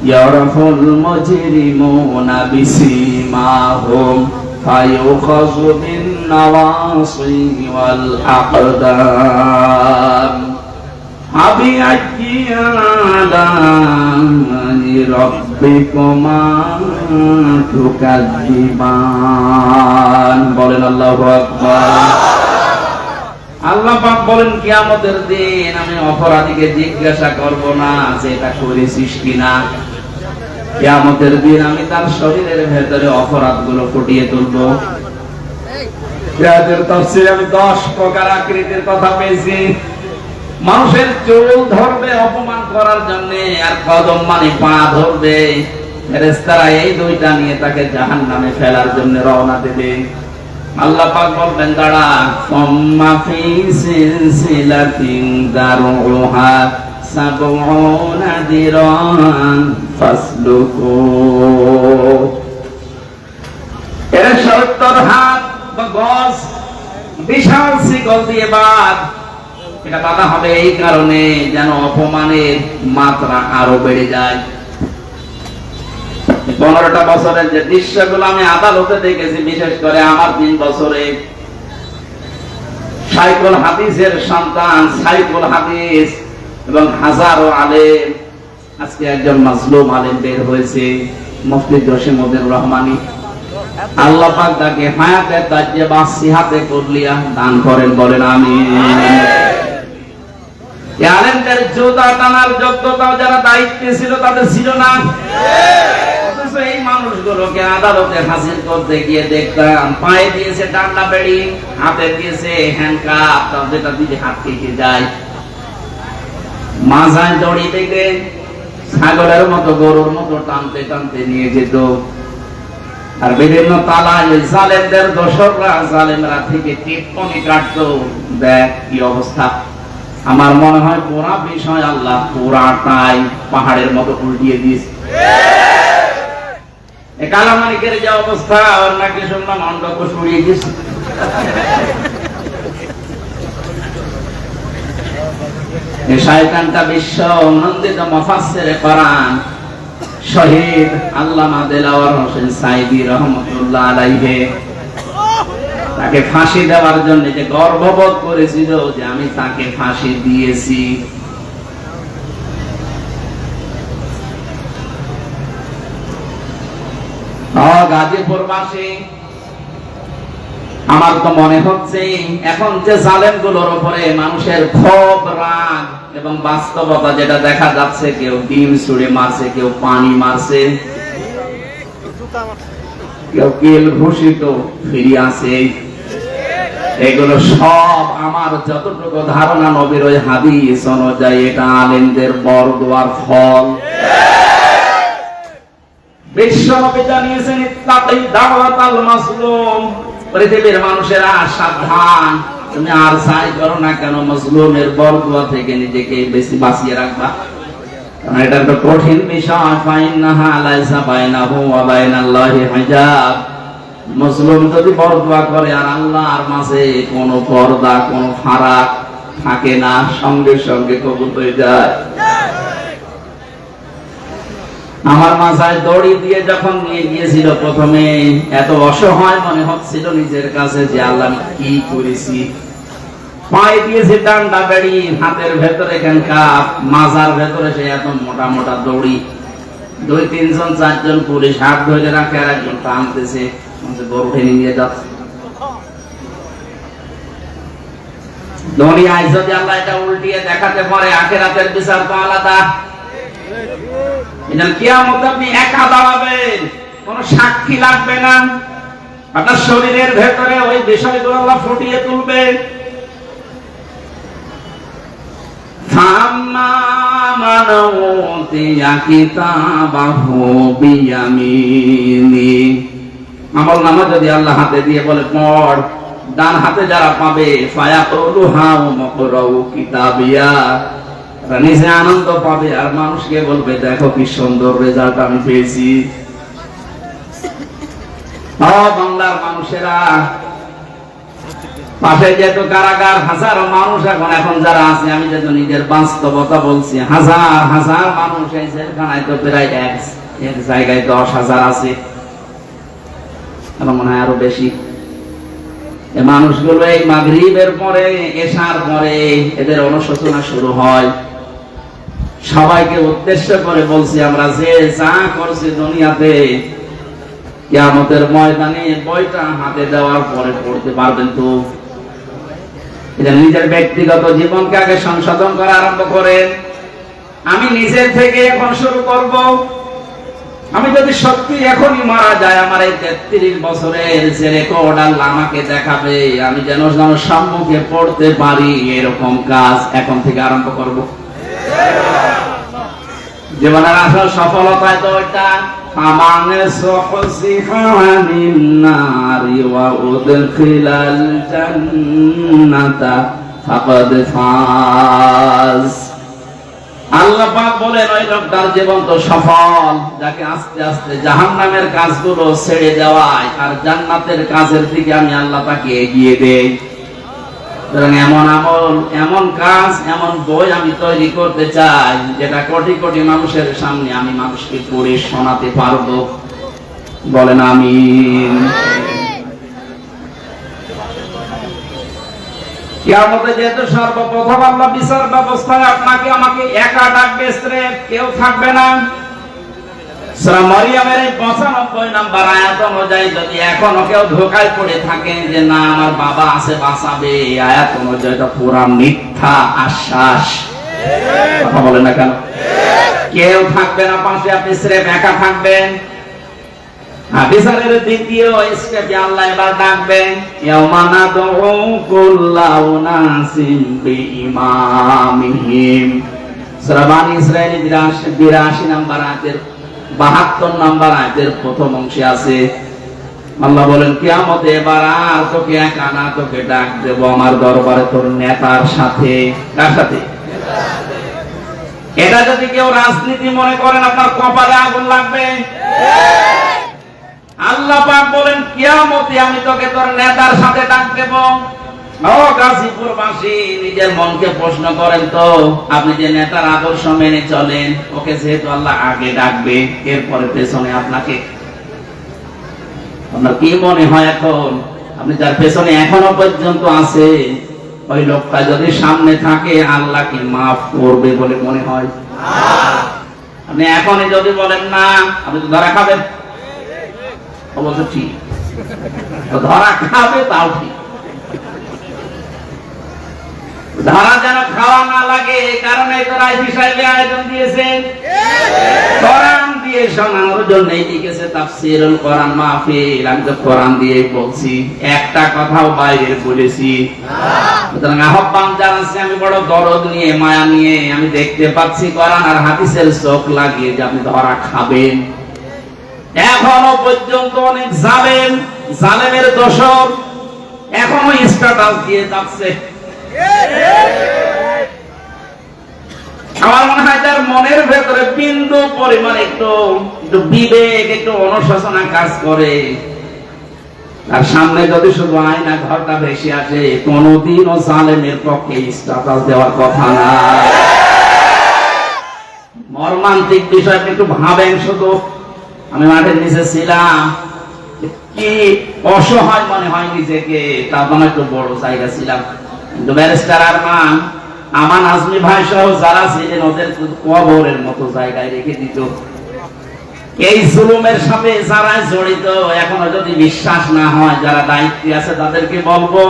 ইয়ারাফুল মুজরিমুনা বিসিমাহুম ফায়ুখাযু বিন নাওয়াসি ওয়াল আকদাম আবিআইয়ি আলা'i রাব্বিকুমা তুকাযিবান। বলেন আল্লাহু আকবার। আল্লাহ পাক বলেন, কিয়ামতের দিন আমি অপরাধীকে জিজ্ঞাসা করব না যে এটা করেছিস কিনা। কিয়ামতের দিন আমি তার শরীরের ভেতরে অপরাধগুলো ফুটিয়ে তুলব। এর তাফসীরে আমি 10 প্রকার আকৃতির কথা পেয়েছি। মানুষের চুল ধরবে অপমান করার জন্য, আর কদম মানে পা ধরবে। ফেরেশতারা এই দুইটা নিয়ে তাকে জাহান্নামে ফেলার জন্য রওনা দেবে। আল্লাহ পাক বলবেন, দাঁড়া, সুম্মা ফি সিলসিলাতিন দারুহা 70 দিরান ফাসলুকু। এর 70 হাত বা গজ বিশাল শিকল দিয়ে বাঁধ। এটা বাঁধা হবে এই কারণে যেন অপমানের মাত্রা আরো বেড়ে যায়। 15টা বছরের যে দৃশ্যগুলো আমি আদালতে দেখেছি, বিশেষ করে আমার 3 বছরে, সাইকুল হাদিসের সন্তান সাইকুল হাদিস এবং হাজারো আলেম, আজকে একজন মাজলুম আলেম বের হয়েছে, মুফতি জসিমউদ্দিন রহমানী। আল্লাহ পাক তাকে হায়াতে তাজ্জেবা সিহাতে কুল্লিয়া দান করেন, বলেন আমিন। এই আলেমদের জুতা টানার যোগ্যতাও যারা দায়িত্বে ছিল তাদের ছিল না। অথচ এই মানুষগুলোকে আদালতে হাজির করতে গিয়ে দেখতাম পায়ে দিয়েছে ডান্ডা বেড়ি, হাতে দিয়েছে হ্যান্ডকাপ, যেটা দিলে হাত কেটে যায়, মাথায় দড়ি থেকে ছাগলের মতো গরুর মতো টানতে টানতে নিয়ে যেত। আর বিভিন্ন তালায় জালেমদের দোসররা জালেমরা থেকে টিপ্পনি কাটতো। দেখ কি অবস্থা। আমার মনে হয় পুরা বিষয় আল্লাহ পুরাটাই পাহাড়ের মতো উল্টিয়ে দিয়েছে। কালামানিকের যে অবস্থা, ওর নাকি শুনলাম অন্ডকোষ উড়িয়ে দিয়েছে। এই শয়তানটা বিশ্ব নন্দিত মুফাসসিরে কোরআন শহীদ আল্লামা দেলাওয়ার হোসেন সাইদি রহমাতুল্লাহ আলাইহি, তাকে ফাঁসি দেওয়ার জন্য যে গর্ববোধ করেছিল যে আমি তাকে ফাঁসি দিয়েছি, গাজীপুরবাসী, আমার তো মনে হচ্ছে এখন যে জালেমগুলোর উপরে মানুষের ক্ষোভ, রাগ এবং বাস্তবতা যেটা দেখা যাচ্ছে, কেউ ডিম ছুঁড়ে মারছে, কেউ পানি মারছে, কেউ কিল ঘুষিত ফিরে আসে, এগুলো সব আমার যতটুকু ধারণা নবীর ওই হাদিস অনুযায়ী এটা আলেমদের বরদোয়ার ফল। বিশ্বনবী জানিয়েছেন ইত্তাকি দাওয়াতাল মাসলুম, পৃথিবীর মানুষেরা সাবধান, তুমি আর যাই করো না কেন মাজলুমের বরদোয়া থেকে নিজেকে বেশি বাঁচিয়ে রাখবা, কারণ এটা তো কঠিন বিষয়। ফাইন্নাহা লাইসা বাইনাহু ওয়া বাইনাল্লাহি হিজাব। মাজলুম যদি বরদোয়া করে আর আল্লাহর মাঝে কোনো পর্দা, কোনো ফারাক থাকে না, সঙ্গে সঙ্গে কবুল হয়ে যায়। আমার মাথায় দড়ি দিয়ে যখন নিয়ে গিয়েছিল, প্রথমে এত অসহায় মনে হচ্ছিল নিজের কাছে যে আল্লাহ কি করেছি। পায়ে দিয়েছে ডান্ডা বেড়ি, হাতের ভেতরে হ্যান্ডকাপ, মাজার ভেতরে সে এত মোটা মোটা দড়ি, 2-3 জন 4 জন পুলিশ হাত ধরে রাখে, আর একজন টানতেছে, গরু টেনে নিয়ে যাচ্ছে। দুনিয়ায় যদি আল্লাহ এটা উল্টিয়ে দেখাতে পারে, আখিরাতের বিচার তো আলাদা। কিয়ামতে আপনি একা দাঁড়াবেন, কোন সাক্ষী লাগবে না, আপনার শরীরের ভেতরে ওই বিষয়গুলো আল্লাহ ফুটিয়ে তুলবে। ফাম্মা মান উতিয়া কিতাবাহু বিয়ামিনি, আমলনামা যদি আল্লাহ হাতে দিয়ে বলে পড়, ডান হাতে যারা পাবে ফায়াকুলু হাউ মাকরাউ কিতাবিয়া, নিজে আনন্দ পাবে আর মানুষকে বলবে দেখো কি সুন্দর রেজাল্ট আমি পেয়েছি। বাংলার মানুষেরা, পাশে যেহেতু কারাগার, হাজারো মানুষ এখন যারা আছে, আমি যেহেতু নিজের বাস্তবতা বলছি, হাজার হাজার মানুষ এই জেলখানায় তো প্রায় এক জায়গায় 10,000 আছে, মনে হয় আরো বেশি। এই মানুষগুলো এই মাগরিবের পরে, এশার পরে এদের অনুশোচনা শুরু হয়। সবাইকে উদ্দেশ্য করে বলছি, আমরা যে যা করছি দুনিয়াতে, কিয়ামতের ময়দানে বইটা হাতে দেওয়ার পরে পড়তে পারবেন তো। নিজের ব্যক্তিগত জীবনকে আগে সংশোধন করা আরম্ভ করেন। আমি নিজের থেকে এখন শুরু করব। আমি যদি সত্যি এখনই মারা যায়, আমার এই 33 বছরের যে রেকর্ড আল্লাহ আমাকে দেখাবে, আমি যেন সম্মুখে পড়তে পারি, এরকম কাজ এখন থেকে আরম্ভ করব। জীবনের আসল সফলতায় তো এটা, আমানে সুহসিফানিন নারি ওয়া উদখিলাল জান্নাতা ফাকাদ ফাজ। আল্লাহ পাক বলেন ওই লোকটার জীবন তো সফল যাকে আস্তে আস্তে জাহান্নামের কাজগুলো ছেড়ে দেওয়ায় আর জান্নাতের কাজের দিকে আমি আল্লাহ তাকে এগিয়ে দেই। এমন আমল, এমন কাজ, এমন বই আমি তৈরি করতে চাই যেটা কোটি কোটি মানুষের সামনে আমি মানুষকে পড়ে শোনাতে পারবো। বলেন আমিন। কিয়ামতে যেহেতু সর্বপ্রথম আল্লাহ বিচার ব্যবস্থায় আপনাকে আমাকে একা ডাকবে, কেউ থাকবে না। সূরা মারইয়ামের 95 নম্বর আয়াত অনুযায়ী যদি এখনো কেউ ধোঁকায় পড়ে থাকেন যে না আমার বাবা আছে বাঁচাবে, আয়াত অনুযায়ী এটা পুরা মিথ্যা আশ্বাস। কথা বলেন না কেন? কেউ থাকবে না পাশে, আপনি স্রেফ একা থাকবেন। বিচারের দ্বিতীয় স্টেপে আল্লাহ এবার ডাকবেন, ইয়াউমা নাদউ কুল্লা উনাসিম বিইমামিহিম। সূরা বানী ইসরাঈল 82 নম্বর আয়াতের 72 নম্বর আয়াতের প্রথম অংশে আছে আল্লাহ বলেন কিয়ামতে এবার আর তোকে একা না, তোকে ডাক দেব আমার দরবারে তোর নেতার সাথে। কার সাথে? এটা যদি কেউ রাজনীতি মনে করেন আপনার কপালে আগুন লাগবে। আল্লাহ পাক বলেন কিয়ামতে আমি তোকে তোর নেতার সাথে ডাক দেব। ও গাজীপুরবাসী, নিজের মনকে প্রশ্ন করেন তো, আপনি যে নেতার আদর্শ মেনে চলেন, ওকে যেহেতু আল্লাহ আগে ডাকবে, এরপরে পেছনে আপনাকে, আপনার কি মনে হয় এখন আপনি যার পেছনে এখনো পর্যন্ত আছে ওই লোকটা যদি সামনে থাকে আল্লাহ কি মাফ করবে বলে মনে হয়? আপনি এখনই যদি বলেন না, আপনি তো ধরা খাবেন। অবশ্য ঠিক, ধরা খাবে তাও ঠিক, ধরা যেন খাওয়া না লাগে, কারণ এই তো রাইফি সাহেবের আয়োজন দিয়েছেন কোরআন দিয়ে শোনানোর জন্য লিখেছে তাফসীরুল কোরআন মাহফিল। আমি তো কোরআন দিয়ে বলছি, একটা কথাও বাইরে বলেছি। সুতরাং আহ্বান জানাচ্ছি, আমি বড় দরদ নিয়ে মায়া নিয়ে আমি দেখতে পাচ্ছি কোরআন আর হাদিসের চোখ লাগিয়ে যে আপনি ধরা খাবেন। এখনো পর্যন্ত অনেক জালেমের দোষর এখনো স্ট্যাটাস দিয়ে যাচ্ছে। আমার মনে হয় তার মনের ভেতরে বিন্দু পরিমাণ একটু বিবেক, একটু অনুশোচনা কাজ করে। আর সামনে যদি শুধু আয়না ঘরটা ভেসে আসে, কোনদিনও জালেমের পক্ষে স্ট্যাটাস দেওয়ার কথা না। মর্মান্তিক বিষয় একটু ভাবেন শুধু। আমি মাঠের নিচে ছিলাম, কি অসহায় মনে হয় নিজেকে, তার মানে একটু বড় জায়গা ছিলাম। কিন্তু ব্যারিস্টার আমান আজমি ভাই সহ যারা ছিলেন ওদের কবরের মতো জায়গায় রেখে দিত। এই জুলুমের সাথে যারা জড়িত, এখনো যদি বিশ্বাস না হয়, যারা দায়িত্বে আছে তাদেরকে বলবো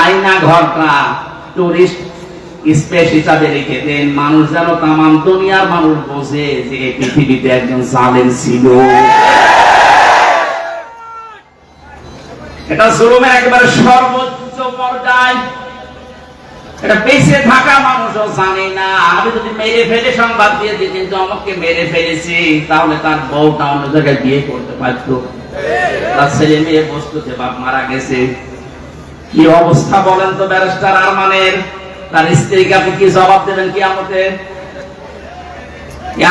আয়না ঘরটা টুরিস্ট স্পেস হিসাবে রেখে দেন, মানুষ যেন তামাম দুনিয়ার মানুষ বোঝে যে এই পৃথিবীতে একজন জালেম ছিল। এটা জুলুমের একেবারে সর্বোচ্চ পর্যায়। এটা বেঁচে থাকা মানুষও জানে না। আমি যদি মেরে ফেলে সংবাদ দিয়ে দিই কিন্তু আমাকে মেরে ফেলেছি, তাহলে তার বউটা অন্য জায়গায় বিয়ে করতে পারত, তার ছেলে মেয়ে বস্তুতে বাপ মারা গেছে। কি অবস্থা বলেন তো ব্যারিস্টার আরমানের? তার স্ত্রীকে আপনি কি জবাব দেবেন কিয়ামতে?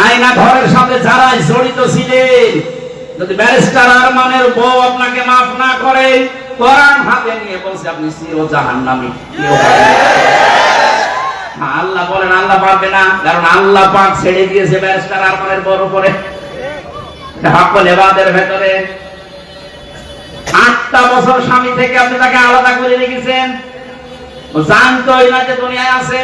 আয়না ঘরের সাথে যারা জড়িত ছিলেন, যদি ব্যারিস্টার আরমানের বউ আপনাকে মাফ না করে, কোরআন হাতে নিয়ে বলছে আপনি চির জাহান্নামী। আল্লাহ বলেন আল্লাহ পারবে না, কারণ আল্লাহ পাক ছেড়ে দিয়েছে ব্যারিস্টার আরমানের বড় উপরে। হকল ইবাদের ভেতরে 8টা বছর স্বামী থেকে আপনি তাকে আলাদা করে রেখেছেন, ও জানতোই না যে দুনিয়ায় আছে।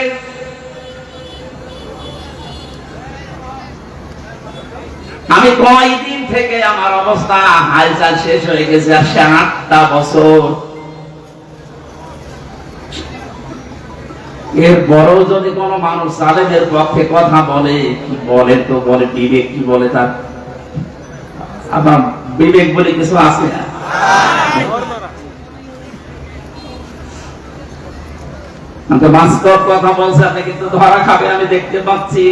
আমি কয়দিন থেকে আমার অবস্থা হালচাল শেষ হয়ে গেছে, আর সে 8টা বছর। এর বড় যদি কোনো মানুষ জালেমের পক্ষে কথা বলে, কি বলে তো বলে বিবেক, কি বলে তার আপনার বিবেক বলে কিছু আছে না? বাস্তব কথা বলছে, আপনি কিন্তু ধরা খাবে আমি দেখতে পাচ্ছি।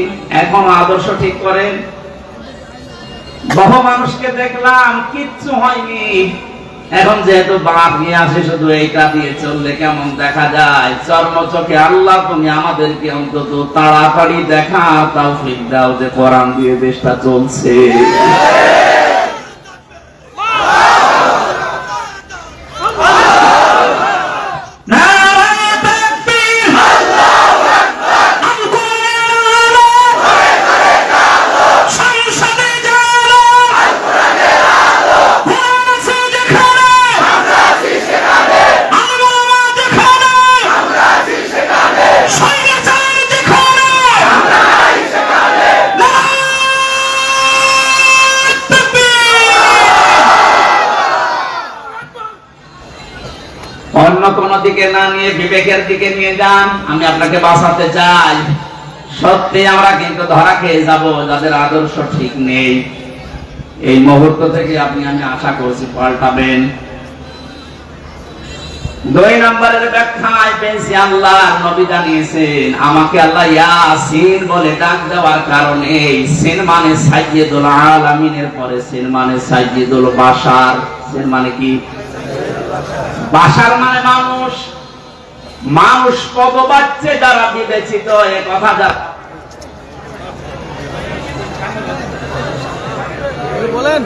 এখন আদর্শ ঠিক করেন। বহু মানুষকে দেখলাম কিচ্ছু হয়নি, এখন যেহেতু বাপ নিয়ে আসে, শুধু এইটা দিয়ে চললে কেমন দেখা যায়? চর্মচোখে আল্লাহ তুমি আমাদেরকে অন্তত তাড়াতাড়ি দেখা তৌফিক দাও যে কোরআন দিয়ে দেশটা চলছে। অন্য কোন দিকে না নিয়ে বিবেকের দিকে নিয়ে যান। আমি আপনাকে বাঁচাতে চাই। সত্যি আমরা কিন্তু ধরা খেয়ে যাব যাদের আদর্শ ঠিক নেই। এই মুহূর্ত থেকে আপনি আমি আশা করছি পাল্টাবেন। 2 নম্বরের ব্যাখ্যায় পেয়েছি আল্লাহ নবী জানিয়েছেন, আমাকে আল্লাহ ইয়াসিন বলে ডাক দেওয়ার কারণে সিন মানে সাইয়্যিদুল আলামিনের পরে সিন মানে সাইয়্যিদুল বাশার। সিন মানে কি? বাশার মানে মানুষ। মানুষ পদবাচ্যে যারা বিবেচিত, এ কথা যা বলেন।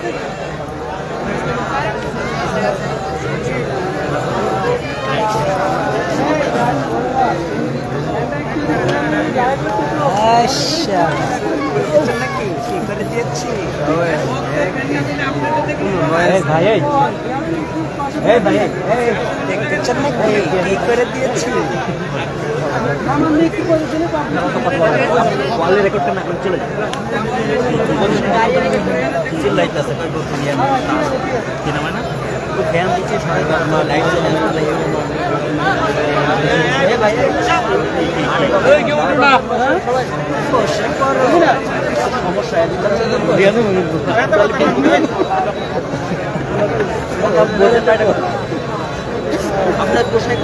আপনার পোশাক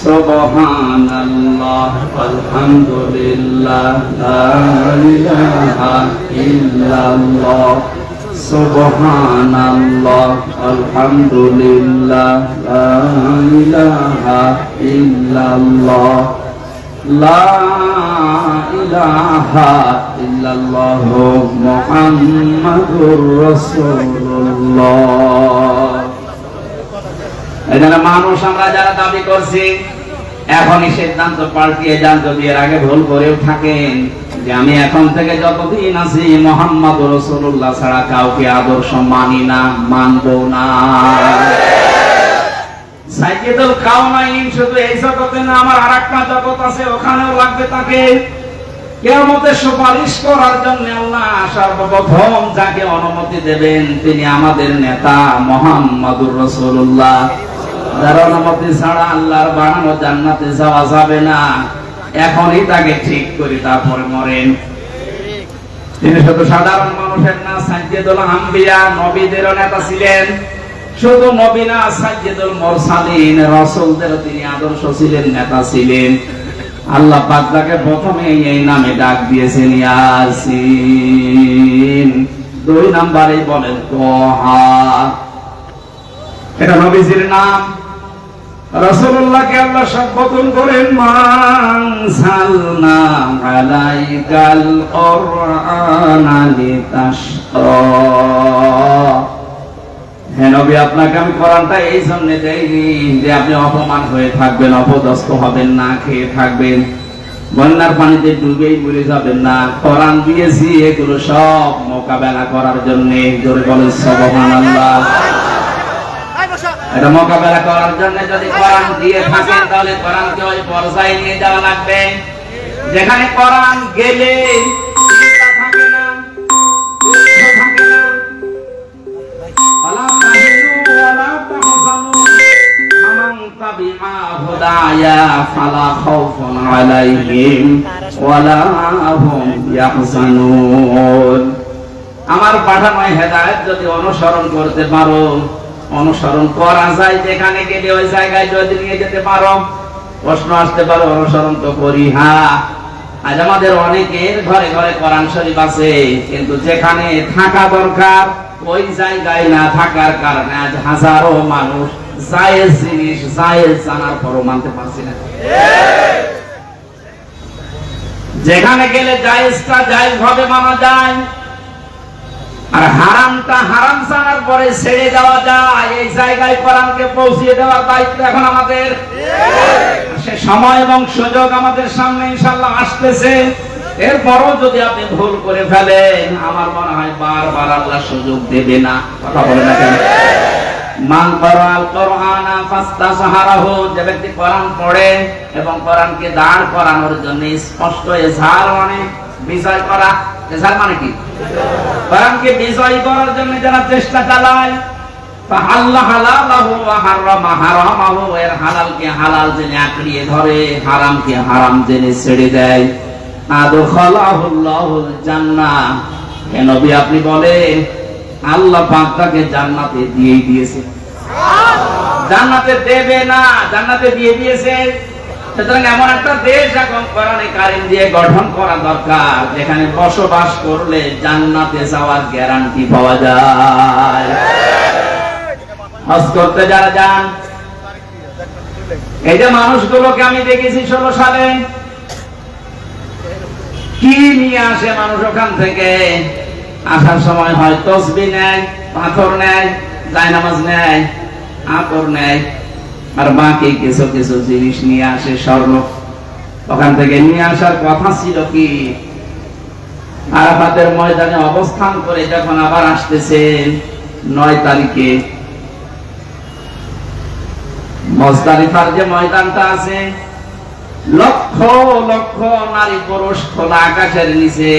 সুবহানাল্লাহ আলহামদুলিল্লাহ লা ইলাহা ইল্লাল্লাহ সুবহানাল্লাহ আলহামদুলিল্লাহ লা ইলাহা ইল্লাল্লাহ লা ইলাহা ইল্লাল্লাহ মুহাম্মাদুর রাসূলুল্লাহ। এখানে মানুষ আমরা যারা দাবি করছি, এখনই সিদ্ধান্ত পাল্টিয়ে যান যদি এর আগে ভুল করেও থাকেন, যে আমি এখন থেকে যতদিন আছি মুহাম্মাদুর রাসূলুল্লাহ ছাড়া কাউকে আদর্শ মানি না, মানব না। সাইয়্যিদুল কাওনাইন শুধু এই জগতে না, আমার আরেকটা জগৎ আছে, ওখানেও লাগবে তাকে। কিয়ামতের সুপারিশ করার জন্য আল্লাহ সর্বপ্রথম যাকে অনুমতি দেবেন তিনি আমাদের নেতা মুহাম্মাদুর রাসূলুল্লাহ। যার অনুমতি ছাড়া আল্লাহর বানানো জান্নাতে যাওয়া যাবে না। এখনই তাকে ঠিক করে তারপরে মরেন। তিনি শুধু সাধারণ মানুষের না, সাইয়্যিদুল আম্বিয়া, নবীদেরও নেতা ছিলেন। শুধু নবী না, সাইয়্যিদুল মুরসালিন, রাসূলদেরও তিনি আদর্শ ছিলেন, নেতা ছিলেন। আল্লাহ পাক তাকে প্রথমে এই নামে ডাক দিয়েছেন ইয়াসিন। 2 নম্বরে বলেন তোহা, এটা নবীজির নাম। রাসূলুল্লাহকে আল্লাহ সম্বোধন করেন মানসালনা আলাইকাল কুরআনা লিতাশকা। হে নবী, আপনাকে আমি কোরআনটা এই জন্য দেইনি যে আপনি অপমান হয়ে থাকবেন, অপদস্থ হবেন না, খেয়ে থাকবেন, বন্যার পানিতে ডুবেই মরে যাবেন না। কোরআন দিয়েছি এগুলো সব মোকাবেলা করার জন্য। জোরে বলেন সুবহানাল্লাহ। এটা মোকাবেলা করার জন্য যদি কোরআন দিয়ে থাকেন, তাহলে কোরআনকে ওই পর্যায়ে নিয়ে যাওয়া লাগবে যেখানে কোরআন গেলে চিন্তা থাকে না, দুঃখ থাকে না। আমার পাঠানো হেদায়েত যদি অনুসরণ করতে পারো, অনুসরণ করা যায়, যেখানে গেলে ওই জায়গায় যদি নিয়ে যেতে পারো। প্রশ্ন আসতে পারে অনুসরণ তো করি, হ্যাঁ। আজ আমাদের অনেকের ঘরে ঘরে কোরআন শরীফ আছে, কিন্তু যেখানে থাকা দরকার ওই জায়গায় না থাকার কারণে আজ হাজারো মানুষ জায়েজ জিনিস জায়েজ জানার পরও মানতে পারছি না। যেখানে গেলে জায়েজটা জায়েজ ভাবে মানা যায়, আর হারামটা হারাম জানার পরে ছেড়ে দেওয়া যায়, এই জায়গায় কোরআনকে পৌঁছিয়ে দেওয়ার দায়িত্ব এখন আমাদের। সে সময় এবং সুযোগ আমাদের সামনে ইনশাআল্লাহ আসতেছে। এরপরও যদি আপনি ভুল করে ফেলেন, আমার মনে হয় বারবার আল্লাহ সুযোগ দেবে না। কথা বলে না কেন? মান করাল কোরআনা ফাস্তাসহারাহু, যে ব্যক্তি কোরআন পড়ে এবং কোরআনকে দাঁড় করানোর জন্য স্পষ্ট ইজহার মানে বিজয় করা। ইজহার মানে কি? কোরআনকে বিজয় করার জন্য যারা চেষ্টা চালায়, ফাহাল্লা হালালাহু ওয়া হারামা হারামাহু, এর হালালকে হালাল জেনে আঁকড়িয়ে ধরে, হারামকে হারাম জেনে ছেড়ে দেয়, আদখালাহুল্লাহুল জান্নাহ। হে নবী আপনি বলেন আল্লাহ পাক তাকে জান্নাতে দিয়ে দিয়েছে। জান্নাতে দেবে না, জান্নাতে দিয়ে দিয়েছে। সুতরাং এমন একটা দেশ এখন কোরআনে কারীম দিয়ে গঠন করা দরকার, যেখানে বসবাস করলে জান্নাতে যাওয়ার গ্যারান্টি পাওয়া যায়। হজ করতে যারা যান, এই যে মানুষগুলোকে আমি দেখেছি 16 সালে, কি নিয়ে আসে মানুষ ওখান থেকে? আসার সময় হয় তসবিহ নেয়, পাথর নেয়, জায়নামাজ নেয়, আতর নেয়, আর বাকি কিছু কিছু জিনিস নিয়ে আসে, স্বর্ণ। ওখান থেকে নিয়ে আসার কথা ছিল কি, আরাফাতের ময়দানে অবস্থান করে যখন আবার আসতেছে 9 তারিখে, মুজদালিফার যে ময়দানটা আছে, লক্ষ লক্ষ নারী পুরুষ খোলা আকাশের নিচে,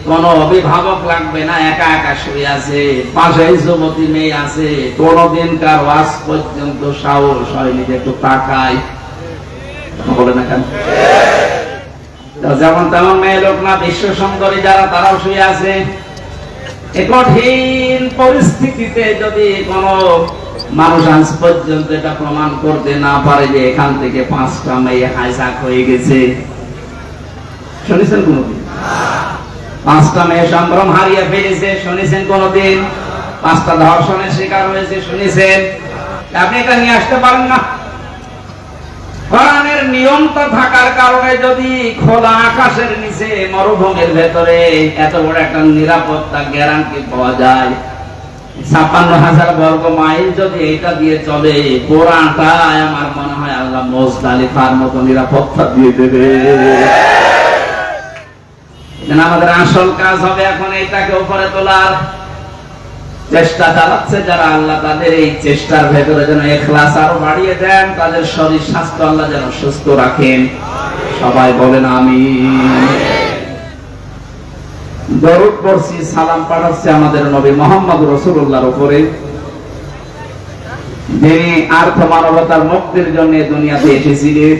কোন অভিভাবক লাগবে না, একা একা শুয়ে আছে, পাশে যুবতী মেয়ে আছে। কোনদিনকার ওয়াজ পর্যন্ত সাহস হয়নি যে একটু তাকায়। বলে না কেন? যেমন তেমন মেয়ে লোক না, বিশ্ব সুন্দরী যারা, তারাও শুয়ে আছে। এই কঠিন পরিস্থিতিতে যদি কোন মানুষ আজ পর্যন্ত এটা প্রমাণ করতে না পারে যে এখান থেকে 5টা মেয়ে হাইজাক হয়ে গেছে, শুনেছেন কোনদিন? 5টা মেয়ে সম্ভ্রম হারিয়ে ফেলেছে, শুনেছেন কোনদিন? 5টা ধর্ষণের শিকার হয়েছে, শুনেছেন? আপনি এটা নিয়ে আসতে পারেন না। কোরআনের নিয়মটা থাকার কারণে যদি খোলা আকাশের নিচে মরুভূমির ভেতরে এত বড় একটা নিরাপত্তা গ্যারান্টি পাওয়া যায়, 56,000 বর্গ মাইল যদি এটা দিয়ে চলে, কোরআনটা আমার মনে হয় আল্লাহ মুজদালিফার মতো নিরাপত্তা দিয়ে দেবে। আমাদের আসল কাজ হবে এখন এটাকে উপরে তোলার চেষ্টা চালাচ্ছে যারা, আল্লাহ তাদের এই চেষ্টার ভেতরে যেন ইখলাস আরো বাড়িয়ে দেন, তাদের শরীর স্বাস্থ্য আল্লাহ যেন সুস্থ রাখেন। সবাই বলেন আমিন। দরুদ পড়ছি, সালাম পাঠাচ্ছি আমাদের নবী মুহাম্মদ রাসূলুল্লাহর উপরে, যিনি আর্থ মানবতার মুক্তির জন্য দুনিয়াতে এসেছিলেন।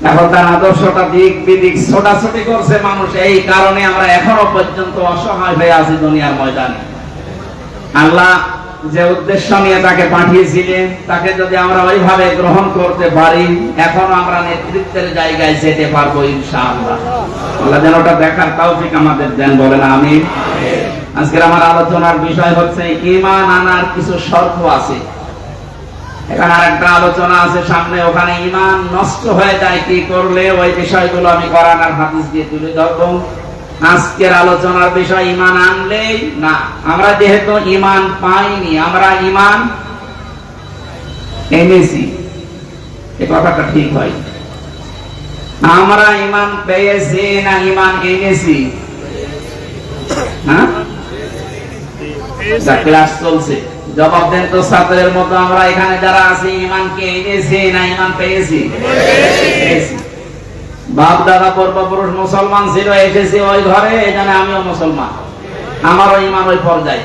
এখন তার আদর্শটা দিক বিদিক ছোটাছুটি করছে মানুষ, এই কারণে আমরা এখনো পর্যন্ত অসহায় হয়ে আছি দুনিয়ার ময়দানে। আল্লাহ যে উদ্দেশ্য নিয়ে তাকে পাঠিয়েছিলেন, তাকে যদি আমরা ওইভাবে গ্রহণ করতে পারি, এখন আমরা নেতৃত্বের জায়গায় যেতে পারবো ইনশাআল্লাহ। আল্লাহ যেন ওটা দেখার তৌফিক আমাদের দেন, বলেন আমিন। আজকের আমার আলোচনার বিষয় হচ্ছে ঈমান আনার কিছু শর্ত আছে। এখানে আরেকটা আলোচনা আছে সামনে, ওখানে ঈমান নষ্ট হয়ে যায় কি করলে, ওই বিষয়গুলো আমি কোরআন আর হাদিস দিয়ে তুলে ধরবো। আজকের আলোচনার বিষয় ঈমান আনলেই না, আমরা যেহেতু ঈমান পাইনি, আমরা ঈমান এনেছি, এই কথাটা ঠিক হয়। আমরা ঈমান পেয়েছি না ঈমান এনেছি? হ্যাঁ, ক্লাস চলছে, জবাব দেন তো ছাত্রের মতো। আমরা এখানে যারা আছি ঈমানকে এনেছি না ঈমান পেয়েছি? বাপ দাদা পূর্বপুরুষ মুসলমান ছিল, এসেছি ওই ঘরে, এই জন্য আমিও মুসলমান, আমারও ঈমান ওই পর্যায়ে।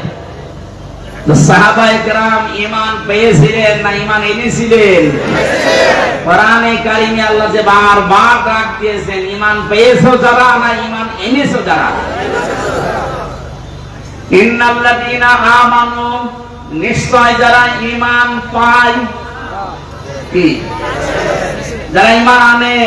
তো সাহাবায়ে কেরাম ঈমান পেয়েছিলেন না ঈমান এনেছিলেন? কোরআনে কারিমে আল্লাহ যে বারবার ডাক দিয়েছেন, ঈমান পেয়েছো যারা না ঈমান এনেছো যারা। ইন্নাল্লাযীনা আমানু নিশ্চয় যারা ঈমান পায়, কি যারা ঈমান আনে,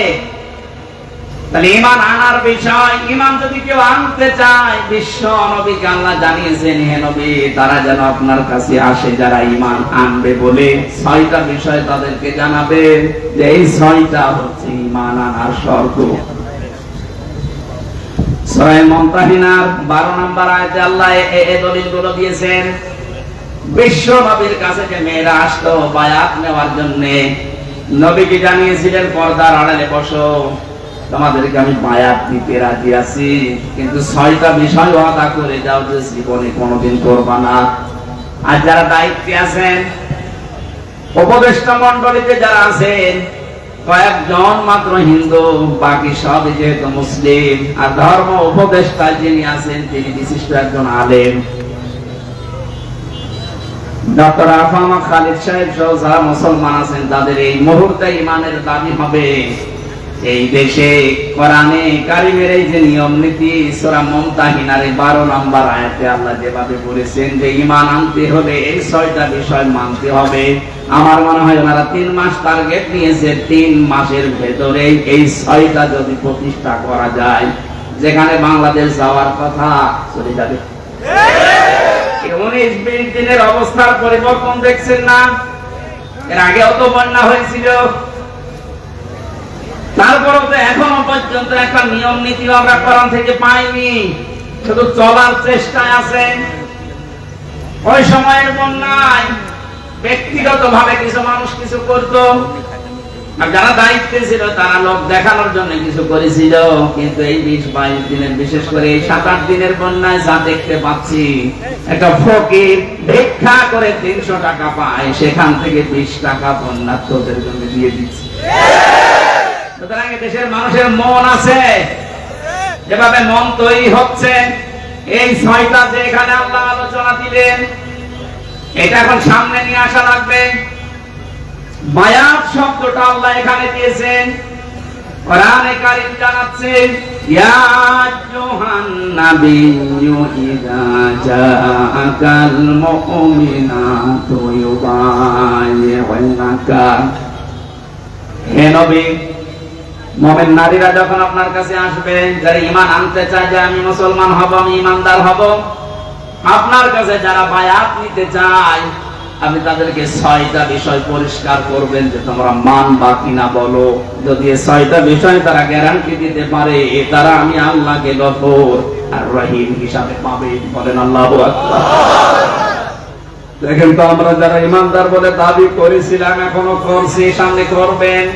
তাহলে ঈমান আনার বিষয়, ঈমান যদি কেউ আনতে চায়, বিশ্ব নবীকে আল্লাহ জানিয়েছেন, হে নবী তারা যেন আপনার কাছে আসে যারা ঈমান আনবে বলে 6টা বিষয় তাদেরকে জানাবে, যে এই 6টা হচ্ছে ঈমান আনার শর্ত। সূরা মুমতাহিনার 12 নম্বর আয়াতে আল্লাহ এই দলিলগুলো দিয়েছেন। বিশ্ব নবীর কাছে যে মেয়েরা আসতো বায়াত নেওয়ার জন্য, নবীকে জানিয়েছিলেন পর্দার আড়ালে বসো, তোমাদেরকে আমি বায়াত দিতে রাজি আছি, কিন্তু 6টা বিষয় ওয়াদা করে যাও যে জীবনে কোনোদিন করবা না। আর যারা দায়িত্বে আছেন, উপদেষ্টা মণ্ডলীতে যারা আছেন, কয়েকজন মাত্র হিন্দু, বাকি সব যেহেতু মুসলিম, আর ধর্ম উপদেষ্টা যিনি আছেন তিনি বিশিষ্ট একজন আলেম। ডক্টর আফামা খালিদ সাহেব সহ যারা মুসলমান আছেন, তাদের এই মুহূর্তে ঈমানের দাবি হবে এই দেশে কোরআনে কারিমের এই যে নিয়ম নীতি, সূরা মুমতাহিনার 12 নম্বর আয়াতে আল্লাহ যেভাবে বলেছেন যে ঈমান আনতে হলে এই 6টা বিষয় মানতে হবে। আমার মনে হয় ওনারা 3 মাস টার্গেট নিয়েছে, 3 মাসের ভেতরে এই 6টা যদি প্রতিষ্ঠা করা যায়, যেখানে বাংলাদেশ যাওয়ার কথা চলে যাবে। 19-20 দিনের অবস্থার পরিবর্তন দেখছেন না? এর আগেও তো বন্যা হয়েছিল, তারপরেও তো এখনো পর্যন্ত একটা নিয়ম নীতি আমরা কোরআন থেকে পাইনি, শুধু চলার চেষ্টায় আছেন। ওই সময়ের বন্যায় ব্যক্তিগত ভাবে কিছু মানুষ কিছু করত, আর যারা দায়িত্বে ছিল তারা লোক দেখানোর জন্য কিছু করেছিল, কিন্তু এই 20-22 দিনের, বিশেষ করে এই 7-8 দিনের বন্যায় যা দেখতে পাচ্ছি, একটা ফকির ভিক্ষা করে 300 টাকা পায়, সেখান থেকে 20 টাকা বন্যার্থদের জন্য দিয়ে দিচ্ছে। সুতরাং দেশের মানুষের মন আছে, যেভাবে মন তৈরি হচ্ছে, এই 6টা যে এখানে আল্লাহ আলোচনা দিলেন, এটা এখন সামনে নিয়ে আসা লাগবে। বায়াত শব্দটা আল্লাহ এখানে দিয়েছেন, কোরআনে কারীম জানাচ্ছে, ইয়া আইয়ুহান নাবিয়্যু ইযা জাআকাল মুমিনাতু ইউবাইয়ুনাকা, হে নবী মুমিন নারীরা যখন আপনার কাছে আসবে, যারা ঈমান আনতে চায় যে আমি মুসলমান হব, আমি ঈমানদার হব, আপনার কাছে যারা বায়াত নিতে চায়, আপনি তাদেরকে 6টা বিষয় পরিষ্কার করবেন যে তোমরা মানবা কিনা বলো। যদি এই 6টা বিষয় তারা গ্যারান্টি দিতে পারে, তারা আমি আল্লাহকে গফুর আর রহিম হিসাবে পাবে। বলেন আল্লাহু আকবার। দেখেন তো, আমরা যারা ঈমানদার বলে দাবি করেছিলাম, এখনো করছি, সামনে করবেন,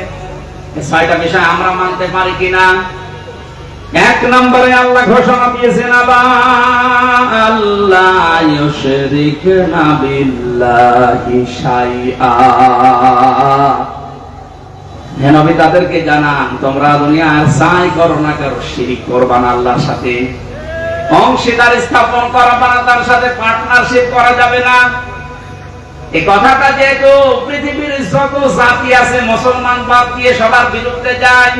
এই 6টা বিষয় আমরা মানতে পারি কিনা। 1 নম্বরে আল্লাহ ঘোষণা দিয়েছেন, আল্লাহ ইউশরিকনা বিল্লাহি শাইআ, হে নবী তাদেরকে জানান তোমরা দুনিয়ার যাই করো না কেন শিরক করবা না, আল্লাহর সাথে অংশীদার স্থাপন করবা না, তার সাথে পার্টনারশিপ করা যাবে না। এই কথাটা যেহেতু পৃথিবীর যত জাতি আছে মুসলমান বাদ দিয়ে সবার বিরুদ্ধে যায়,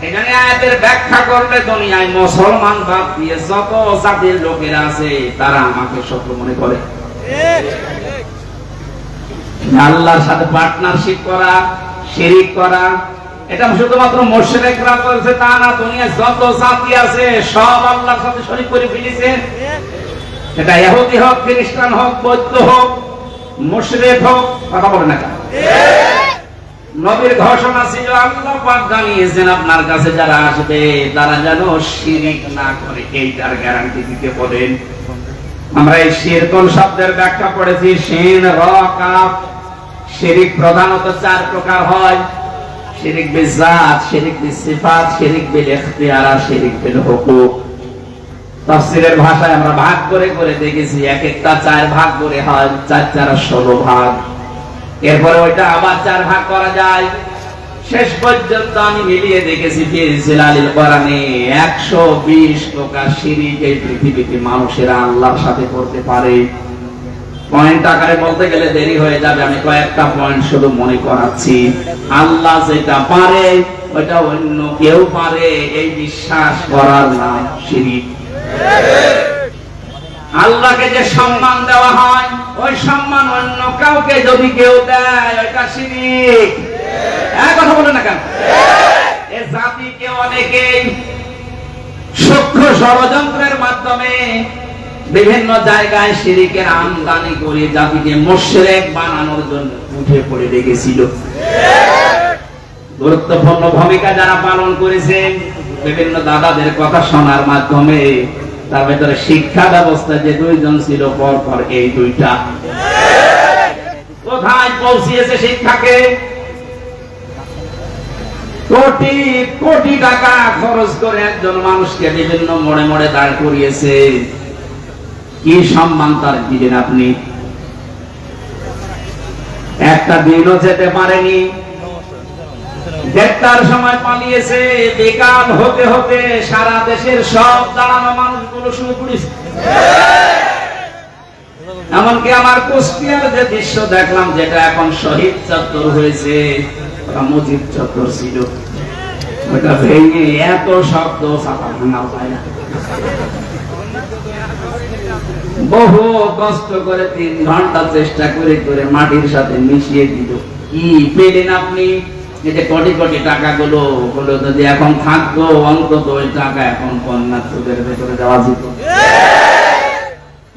এখানে আয়াতের ব্যাখ্যা করলে দুনিয়ায় মুসলমান বাদ দিয়ে যত জাতির লোকেরা আছে তারা আমাকে শত্রু মনে করে। আল্লাহর সাথে পার্টনারশিপ করা, শিরক করা, এটা শুধুমাত্র মুশরিকরা করেছে তা না, দুনিয়ায় যত জাতি আছে সব আল্লাহর সাথে শরীক করে ফেলেছে। এটা ইহুদি হোক, খ্রিস্টান হোক, বৌদ্ধ হোক, মুশরিক হোক, কথা বলে না কেন? নবীর ঘোষণা ছিল, আল্লাহ পাক জানিয়েছেন আপনার কাছে যারা আসবে তারা যেন শিরক না করে, এইটার গ্যারান্টি দিতে বলেন। আমরা এই শিরকুল শব্দের ব্যাখ্যা পড়েছি, শিন র কাফ। শিরক প্রধানত 4 প্রকার হয়: শিরক বিজাত, শিরক বিসিফাত, শিরক বিল ইখতিয়ার, আর শিরক বিল হুকুক। তাফসীরের ভাষায় আমরা ভাগ করে করে দেখেছি, এক একটা 4 ভাগ করে হয়, 4 4 16 ভাগ। এরপরে ওইটা আবার 4 ভাগ করা যায়। শেষ পর্যন্ত আমি মিলিয়ে দেখেছি ফি জিলালিল কোরআনে 120 প্রকার শিরক এই পৃথিবীতে মানুষেরা আল্লাহর সাথে করতে পারে। পয়েন্ট আকারে বলতে গেলে দেরি হয়ে যাবে, আমি কয়েকটা পয়েন্ট শুধু মনে করাচ্ছি। আল্লাহ যেটা পারে ওইটা অন্য কেউ পারে, এই বিশ্বাস করার নাম শিরক। আল্লাহকে যে সম্মান দেওয়া হয় ওই সম্মান অন্য কাউকে যদি কেউ দেয় ওইটা শিরক। কথা বলে না কেন? এ জাতিকে অনেকেই সূক্ষ্ম ষড়যন্ত্রের মাধ্যমে বিভিন্ন জায়গায় শিরকের আমদানি করে জাতিকে মুশরিক বানানোর জন্য উঠে পড়ে লেগেছিল। গুরুত্বপূর্ণ ভূমিকা যারা পালন করেছেন বিভিন্ন দাদাদের কথা শোনার মাধ্যমে, তার ভেতরে শিক্ষা ব্যবস্থা যে দুইজন ছিল পরপর এই দুইটা কোথায় পৌঁছিয়েছে শিক্ষাকে? কোটি কোটি টাকা খরচ করে একজন মানুষকে বিভিন্ন মোড়ে মোড়ে দাঁড় করিয়েছে। কি সম্মান তার দিলেন আপনি? একটা দিনও যেতে পারেনি, দেড়টার সময় পালিয়েছে। বিকাল হতে হতে সারা দেশের সব দাঁড়ানো মানুষগুলো শুয়ে পড়েছে। এমনকি আমার কুষ্টিয়ার যে দৃশ্য দেখলাম, যেটা এখন শহীদ চত্বর হয়েছে, ওটা মুজিব চত্বর ছিল। ওটা ভেঙে এত শব্দ, ছাতা ভাঙা যায় না। বহু কষ্ট করে 3 ঘন্টা চেষ্টা করে করে মাটির সাথে মিশিয়ে দিল। কি পেলেন আপনি? এই যে কোটি কোটি টাকাগুলো যদি এখন থাকতো, অন্তত ওই টাকা এখন কন্যাশ্রীদের ভেতরে দেওয়া যেত।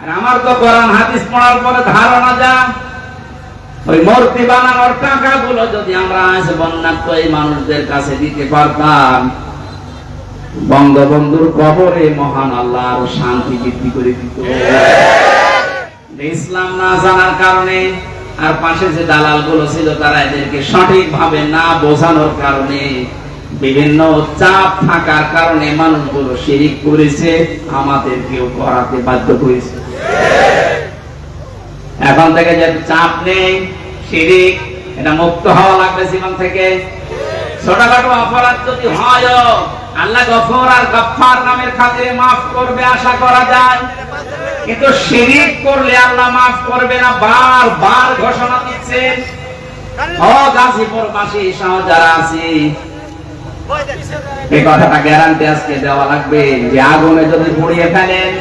আর আমার তো কোরআন হাদিস পড়ার পরে ধারণা যা, ওই মূর্তি বানানোর টাকাগুলো যদি আমরা আজ বন্যার্থ এই মানুষদের কাছে দিতে পারতাম, বঙ্গবন্ধুর কবরে মহান আল্লাহ আরো শান্তি বৃদ্ধি করে দিত। ইসলাম না জানার কারণে আর পাশে যে দালাল গুলো ছিল তারা এদেরকে সঠিকভাবে না বোঝানোর কারণে, বিভিন্ন চাপ থাকার কারণে মানুষগুলো শিরিক করেছে, আমাদেরকেও করাতে বাধ্য করেছে। এখন থেকে যে চাপ নেই, শিরিক এটা মুক্ত হওয়া লাগবে জীবন থেকে। ছোটখাটো অপরাধ যদি হয়, আল্লাহ গফুর আর গফফার নামের খাতিরে মাফ করবে আশা করা যায়, কিন্তু শিরিক করলে আল্লাহ মাফ করবে না, বারবার ঘোষণা দিচ্ছেন। ও গাজীপুরবাসী সহ যারা আছি, এই কথাটা গ্যারান্টি আজকে দেওয়া লাগবে যে আগুনে যদি পুড়িয়ে ফেলেন,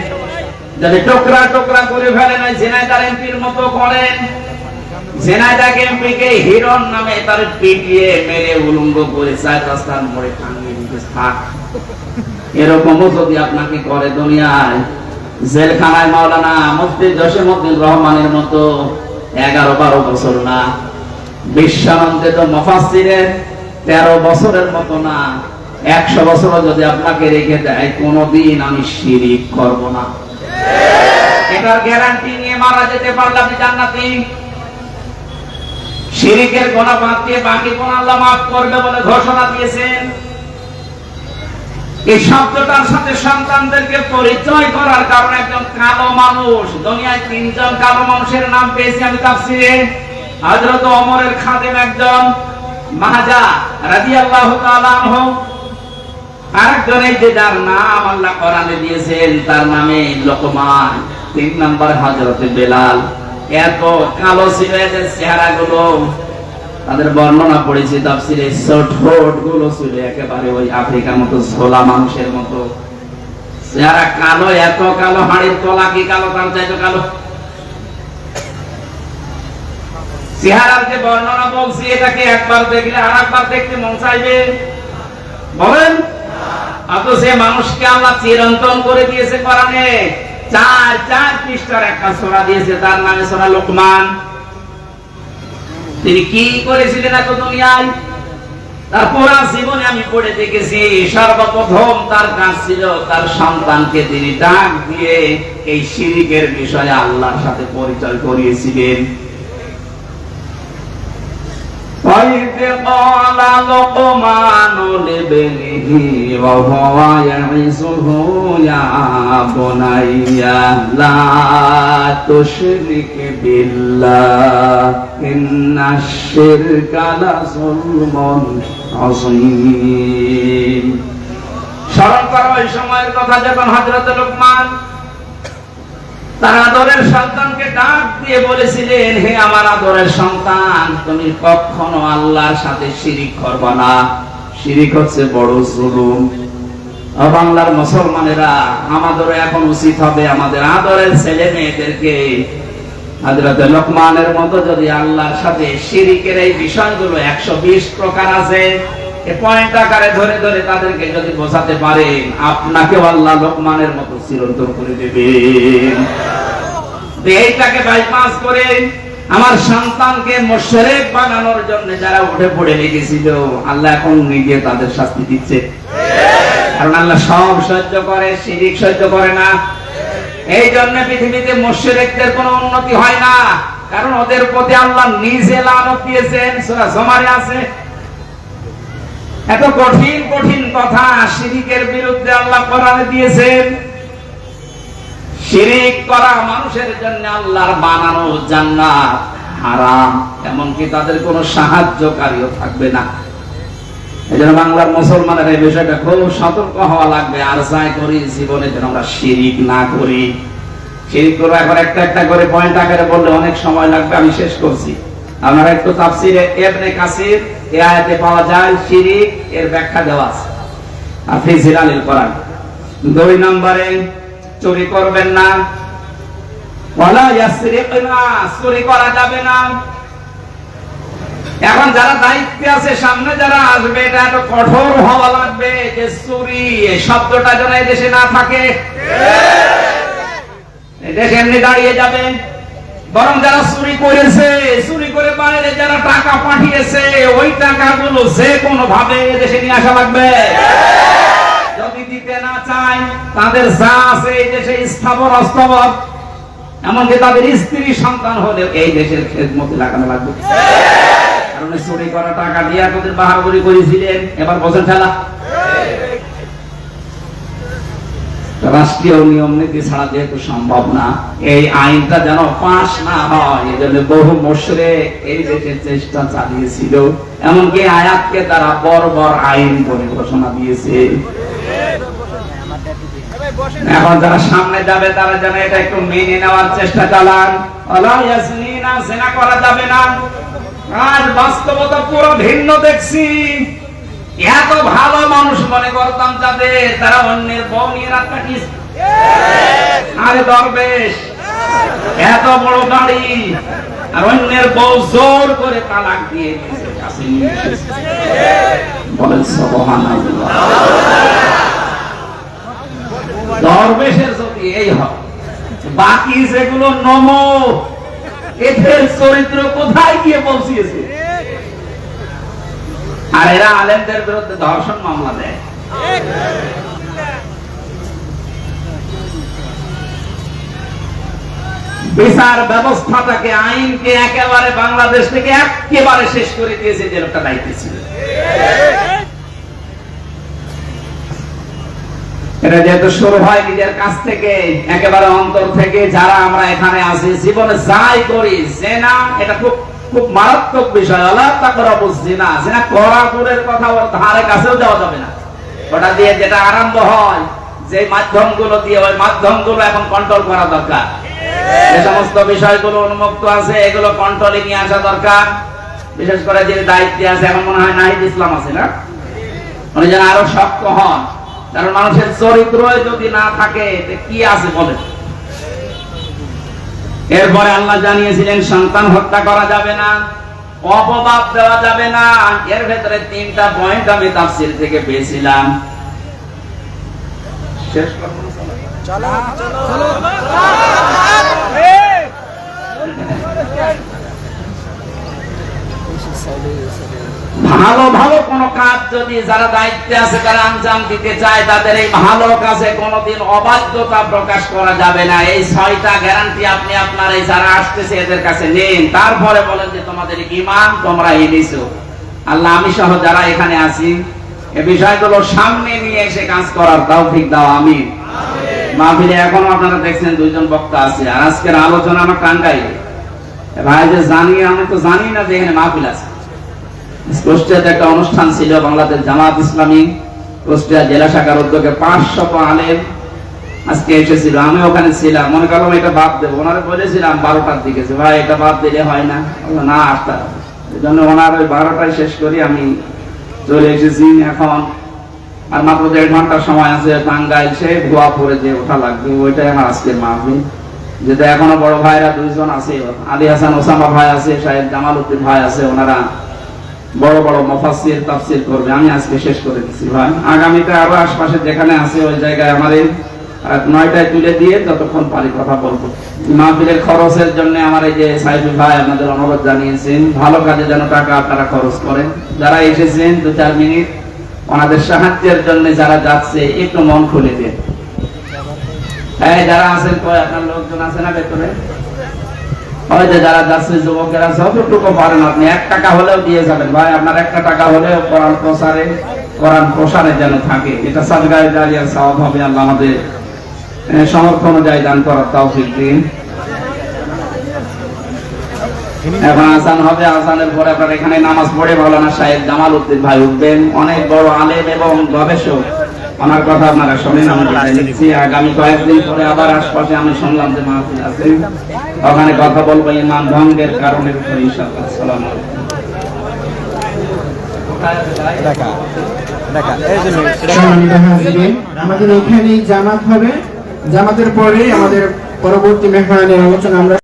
যদি টুকরা টুকরা করে ফেলেন, ওই ঝিনাইদহ এমপির মতো করেন, ঝিনাইদহ এমপিকে হিরণ নামে তার পিটিয়ে মেরে উলঙ্গ করে 4 রাস্তার মোড়ে টাঙিয়ে দিতে থাক। এরকমও যদি আপনাকে করে দুনিয়ায়, জেলখানায় মাওলানা মুফতি জসিমউদ্দিন রহমানের মতো 11-12 বছর না, বিশ্বানন্দিত মুফাসসিরের 13 বছরের মতো না, 100 বছর যদি আপনাকে রেখে দেয়, কোনদিন আমি শিরিক করব না, এটার গ্যারান্টি নিয়ে মারা যেতে পারলে আপনি জান্নাতি। শিরিকের গুনাহ বাদ দিয়ে বাকি গুনাহ আল্লাহ মাফ করবে বলে ঘোষণা দিয়েছেন। এই শব্দটার সাথে সন্তানদেরকে পরিচয় করার কারণে একজন কালো মানুষ, দুনিয়ায় 3 জন কালো মানুষের নাম পেয়েছি আমি তাফসীরে। হযরত ওমরের খাদেম একজন মাহাজা রাদিয়াল্লাহু তাআলা আনহু, আরেকজন এই যে যার নাম আল্লাহ কোরআনে দিয়েছেন তার নামে লোকমান, 3 নম্বর হযরত বেলাল। এত কালো ছিল এদের চেহারাগুলো, তাদের বর্ণনা পড়েছি তাফসীরে। ঠোঁট গুলো ছিল একেবারে ওই আফ্রিকার মতো ঝোলা মানুষের মতো চেহারা, কালো, এত কালো, হাড়ির তলা কি কালো, তার চাইতে কালো চেহারার যে বর্ণনা বলছি, এটাকে একবার দেখলে আর একবার দেখতে মন চাইবে? বলেন। অথচ সে মানুষকে আল্লাহ চিরন্তন করে দিয়েছে কোরআনে, 4 পৃষ্ঠার একটা সূরা দিয়েছে, তার নামে সূরা লোকমান। তিনি কি করেছিলেন এত দুনিয়ায়? তার পুরা জীবনে আমি পড়ে দেখেছি, সর্বপ্রথম তার কাজ ছিল তার সন্তানকে তিনি ডাক দিয়ে এই শিরকের বিষয়ে আল্লাহর সাথে পরিচয় করিয়েছিলেন। وَإِذْ قَالَ لُقْمَانُ لِابْنِهِ وَهُوَ يَعِظُهُ يَا بُنَيَّ لَا تُشْرِكْ بِاللَّهِ إِنَّ الشِّرْكَ لَظُلْمٌ عَظِيمٌ। স্মরণ করো ওই সময়ের কথা যখন হযরত লোকমান তার আদরের সন্তানকে ডাক দিয়ে বলেছিলেন, হে আমার আদরের সন্তান, তুমি কখনো আল্লাহর সাথে শিরিক করবে না, শিরিক হচ্ছে বড় জুলুম। বাংলার মুসলমানেরা, আমাদেরও এখন উচিত হবে আমাদের আদরের ছেলে মেয়েদেরকে হযরত লোকমানের মতো যদি আল্লাহর সাথে শিরকের এই বিষয়গুলো 120 প্রকার আছে, এই পয়েন্ট আকারে ধরে ধরে তাদেরকে যদি বোঝাতে পারেন, আপনাকেও আল্লাহ লোকমানের মতো চিরন্তন করে দেবেন। এইটাকে বাইপাস করে আমার সন্তানকে মুশরিক বানানোর জন্য যারা উঠে পড়ে লেগেছিল, আল্লাহ এখন নিজে তাদের শাস্তি দিচ্ছে। কারণ আল্লাহ সব সহ্য করে, শিরক সহ্য করে না। এই জন্য পৃথিবীতে মুশরিকদের কোনো উন্নতি হয় না, কারণ ওদের প্রতি আল্লাহ নিজে লানত দিয়েছেন। সূরা জুমারে আছে। এত কঠিন কঠিন কথা শিরকের বিরুদ্ধে আল্লাহ কোরআনে দিয়েছেন। শিরক করা মানুষের জন্য আল্লাহর বানানো জান্নাত হারাম, এমনকি তাদের কোনো সাহায্যকারীও থাকবে না। এজন্য বাংলার মুসলমানের এই বিষয়টা খুব সতর্ক হওয়া লাগবে। আর যাই করি জীবনে যেন আমরা শিরক না করি। শিরক করে এখন একটা একটা করে পয়েন্ট আকারে বললে অনেক সময় লাগবে, আমি শেষ করছি। আপনারা একটু তাফসীরে ইবনে কাসির এই আয়াতে পাওয়া যায় শিরক এর ব্যাখ্যা দেওয়া আছে ফি জিলালিল কোরআন। 2 নম্বরে চুরি করবেন না, ওয়ালা ইয়াসরিকনা, চুরি করা যাবে না। এখন যারা দায়িত্বে আছে, সামনে যারা আসবে, এটা একটু কঠোর হওয়া লাগবে যে চুরি এই শব্দটা যেন এই দেশে না থাকে। এই দেশে এমনি দাঁড়িয়ে যাবে। বরং যারা চুরি করেছে, চুরি করে বাইরে যারা টাকা পাঠিয়েছে, ওই টাকাগুলো যে কোনো ভাবে এই দেশে নিয়ে আসা লাগবে। যদি দিতে না চায়, তাদের যা আছে এই দেশে স্থাবর অস্থাবর, এমনকি তাদের স্ত্রী সন্তান হলে এই দেশের খেদমতে লাগানো লাগবে। কারণ চুরি করা টাকা দিয়ে আপনাদের বাহাদুরি করেছিলেন, এবার বছর ফেলা। রাষ্ট্রীয় নিয়ম নীতি ছাড়া যেহেতু সম্ভব না, এই আইনটা যেন পাশ না হয়, এই জন্য বহু মুশরিক এই দেশের চেষ্টা চালিয়েছিল। এমনকি আয়াতকে তারা বর্বর আইন বলে ঘোষণা দিয়েছে। এখন যারা সামনে যাবে তারা যেন এটা একটু মেনে নেওয়ার চেষ্টা চালান। ওয়ালা ইয়াসনিনা, জিনা করা যাবে না। আজ বাস্তবতা পুরো ভিন্ন দেখছি। এত ভালো মানুষ মনে করতাম যাদের, তারা অন্যের বউ নিয়ে রাত কাটিয়েছে। আরে দরবেশ, এত বড় গাড়ি আর অন্যের বউ জোর করে তালাক দিয়ে দিয়েছে। বলেন সুবহানাল্লাহ। দরবেশের যদি এই হয়, বাকি যেগুলো নমো, এদের চরিত্র কোথায় গিয়ে পৌঁছিয়েছে? আর এরা আলেমদের বিরুদ্ধে ধর্ষণ মামলা দেয়। বিচার ব্যবস্থাটাকে, আইনকে একেবারে বাংলাদেশ থেকে একেবারে শেষ করে দিয়েছে যে লোকটা দায়িত্বে ছিল। এটা যেহেতু শুরু হয় নিজের কাছ থেকে, একেবারে অন্তর থেকে, যারা আমরা এখানে আছি জীবনে যাই করি, জিনা এটা খুব খুব মারাত্মক বিষয়। আল্লাহ তাকরাবু জিনা, জিনা করা দূরের কথা, ওর ধারে কাছেও যাওয়া যাবে না। ওটা দিয়ে যেটা আরম্ভ হয়, যে মাধ্যমগুলো দিয়ে, ওই মাধ্যমগুলো এখন কন্ট্রোল করা দরকার। যে সমস্ত বিষয়গুলো উন্মুক্ত আছে, এগুলো কন্ট্রোলে নিয়ে আসা দরকার। বিশেষ করে যে দায়িত্বে আছে, এখন মনে হয় নাহিদ ইসলাম আছে না, উনি যেন আরো শক্ত হন। কারণ মানুষের চরিত্র যদি না থাকে কি আছে বলে। এরপরে আল্লাহ জানিয়েছিলেন সন্তান হত্যা করা যাবে না, অপবাদ দেওয়া যাবে না। এর ভেতরে 3টা পয়েন্ট আমি তাফসীর থেকে পেয়েছিলাম। শেষ করব। চলো চলো ভালো ভালো কোন কাজ যদি যারা দায়িত্বে আছে তারা আঞ্জাম দিতে চায়, তাদের এই ভালো কাজে কোনোদিন অবাধ্যতা প্রকাশ করা যাবে না। এই 6টা গ্যারান্টি আপনি আপনার এই যারা আসতেছে এদের কাছে নিন। তারপরে বলেন যে তোমাদের ঈমান তোমরা এনেছো। আল্লাহ আমি সহ যারা এখানে আছি এই বিষয়গুলো সামনে নিয়ে এসে কাজ করার তৌফিক দাও, আমিন। মাহফিলে এখনো আপনারা দেখছেন 2 জন বক্তা আছে। আর আজকের আলোচনা আমার টাঙ্গাই ভাই যে জানি, আমি তো জানি না যে এখানে মাহফিল আছে। কুষ্টিয়াতে একটা অনুষ্ঠান ছিল, বাংলাদেশ জামাত ইসলামী কুষ্টিয়া জেলা শাখার উদ্যোগে 500 আলেম আজকে এসেছিল। আমি ওখানে ছিলাম। মনে করলাম এটা বাদ দেবো, ওনারা বলেছিলাম 12টার দিকে, ভাই এটা বাদ দিলে হয় না, না আসতে হবে। এই জন্য ওনার ওই 12টায় শেষ করি আমি চলে এসেছি। এখন আর মাত্র 1.5 ঘন্টার সময় আছে টাঙ্গাইল সে গোয়াপুরে যে ওঠা লাগবে, ওইটাই আমার আজকের মাহফিল। যেটা এখনো বড় ভাইরা 2 জন আছে, আলী হাসান ওসামা ভাই আছে, শাহেদ জামাল উদ্দিন ভাই আছে, ওনারা বড় বড় মুফাসসির তাফসীর করবে। আমি আজকে শেষ করে দিচ্ছি ভাই, আগামীতে আরো আশপাশে যেখানে আছে ওই জায়গায় আমাদের 9টায় তুলে দিয়ে যতক্ষণ পারি কথা বলবো। মাহফিলের খরচের জন্য আমার এই যে সাইফুল ভাই আপনাদের অনুরোধ জানিয়েছেন, ভালো কাজে যেন টাকা আপনারা খরচ করেন। যারা এসেছেন 2-4 মিনিট ওনাদের সাহায্যের জন্য, যারা যাচ্ছে একটু মন খুলে দেন। এই যারা আছেন কই আপনার লোকজন আছে না ভেতরে? ওই যে যারা যাচ্ছে যুবকেরা, যতটুকু পারেন আপনি 1 টাকা হলেও দিয়ে যাবেন ভাই। আপনার 1 টাকা হলেও কোরআন প্রসারে যেন থাকে, এটা সাদগায়ে জারিয়ার সওয়াব হবে। আল্লাহ আমাদের সমর্থ অনুযায়ী দান করার তৌফিক দিন। এখন আজান হবে, আজানের পরে আপনার এখানে নামাজ পড়ে মাওলানা শাহেদ জামাল উদ্দিন ভাই উঠবেন, অনেক বড় আলেম এবং গবেষক। ওনার কথা আপনারা শুনেন, আমি বিদায় নিচ্ছি। আগামী কয়েকদিন পরে আবার আশপাশে আমি শুনলাম যে মাহফিল আছে, ওখানে কথা বলবো ইমান ভঙ্গের কারণের উপর ইনশাআল্লাহ। আসসালামু আলাইকুম। আমাদের এখানেই জামাত হবে, জামাতের পরে আমাদের পরবর্তী মেহমানের আলোচনা আমরা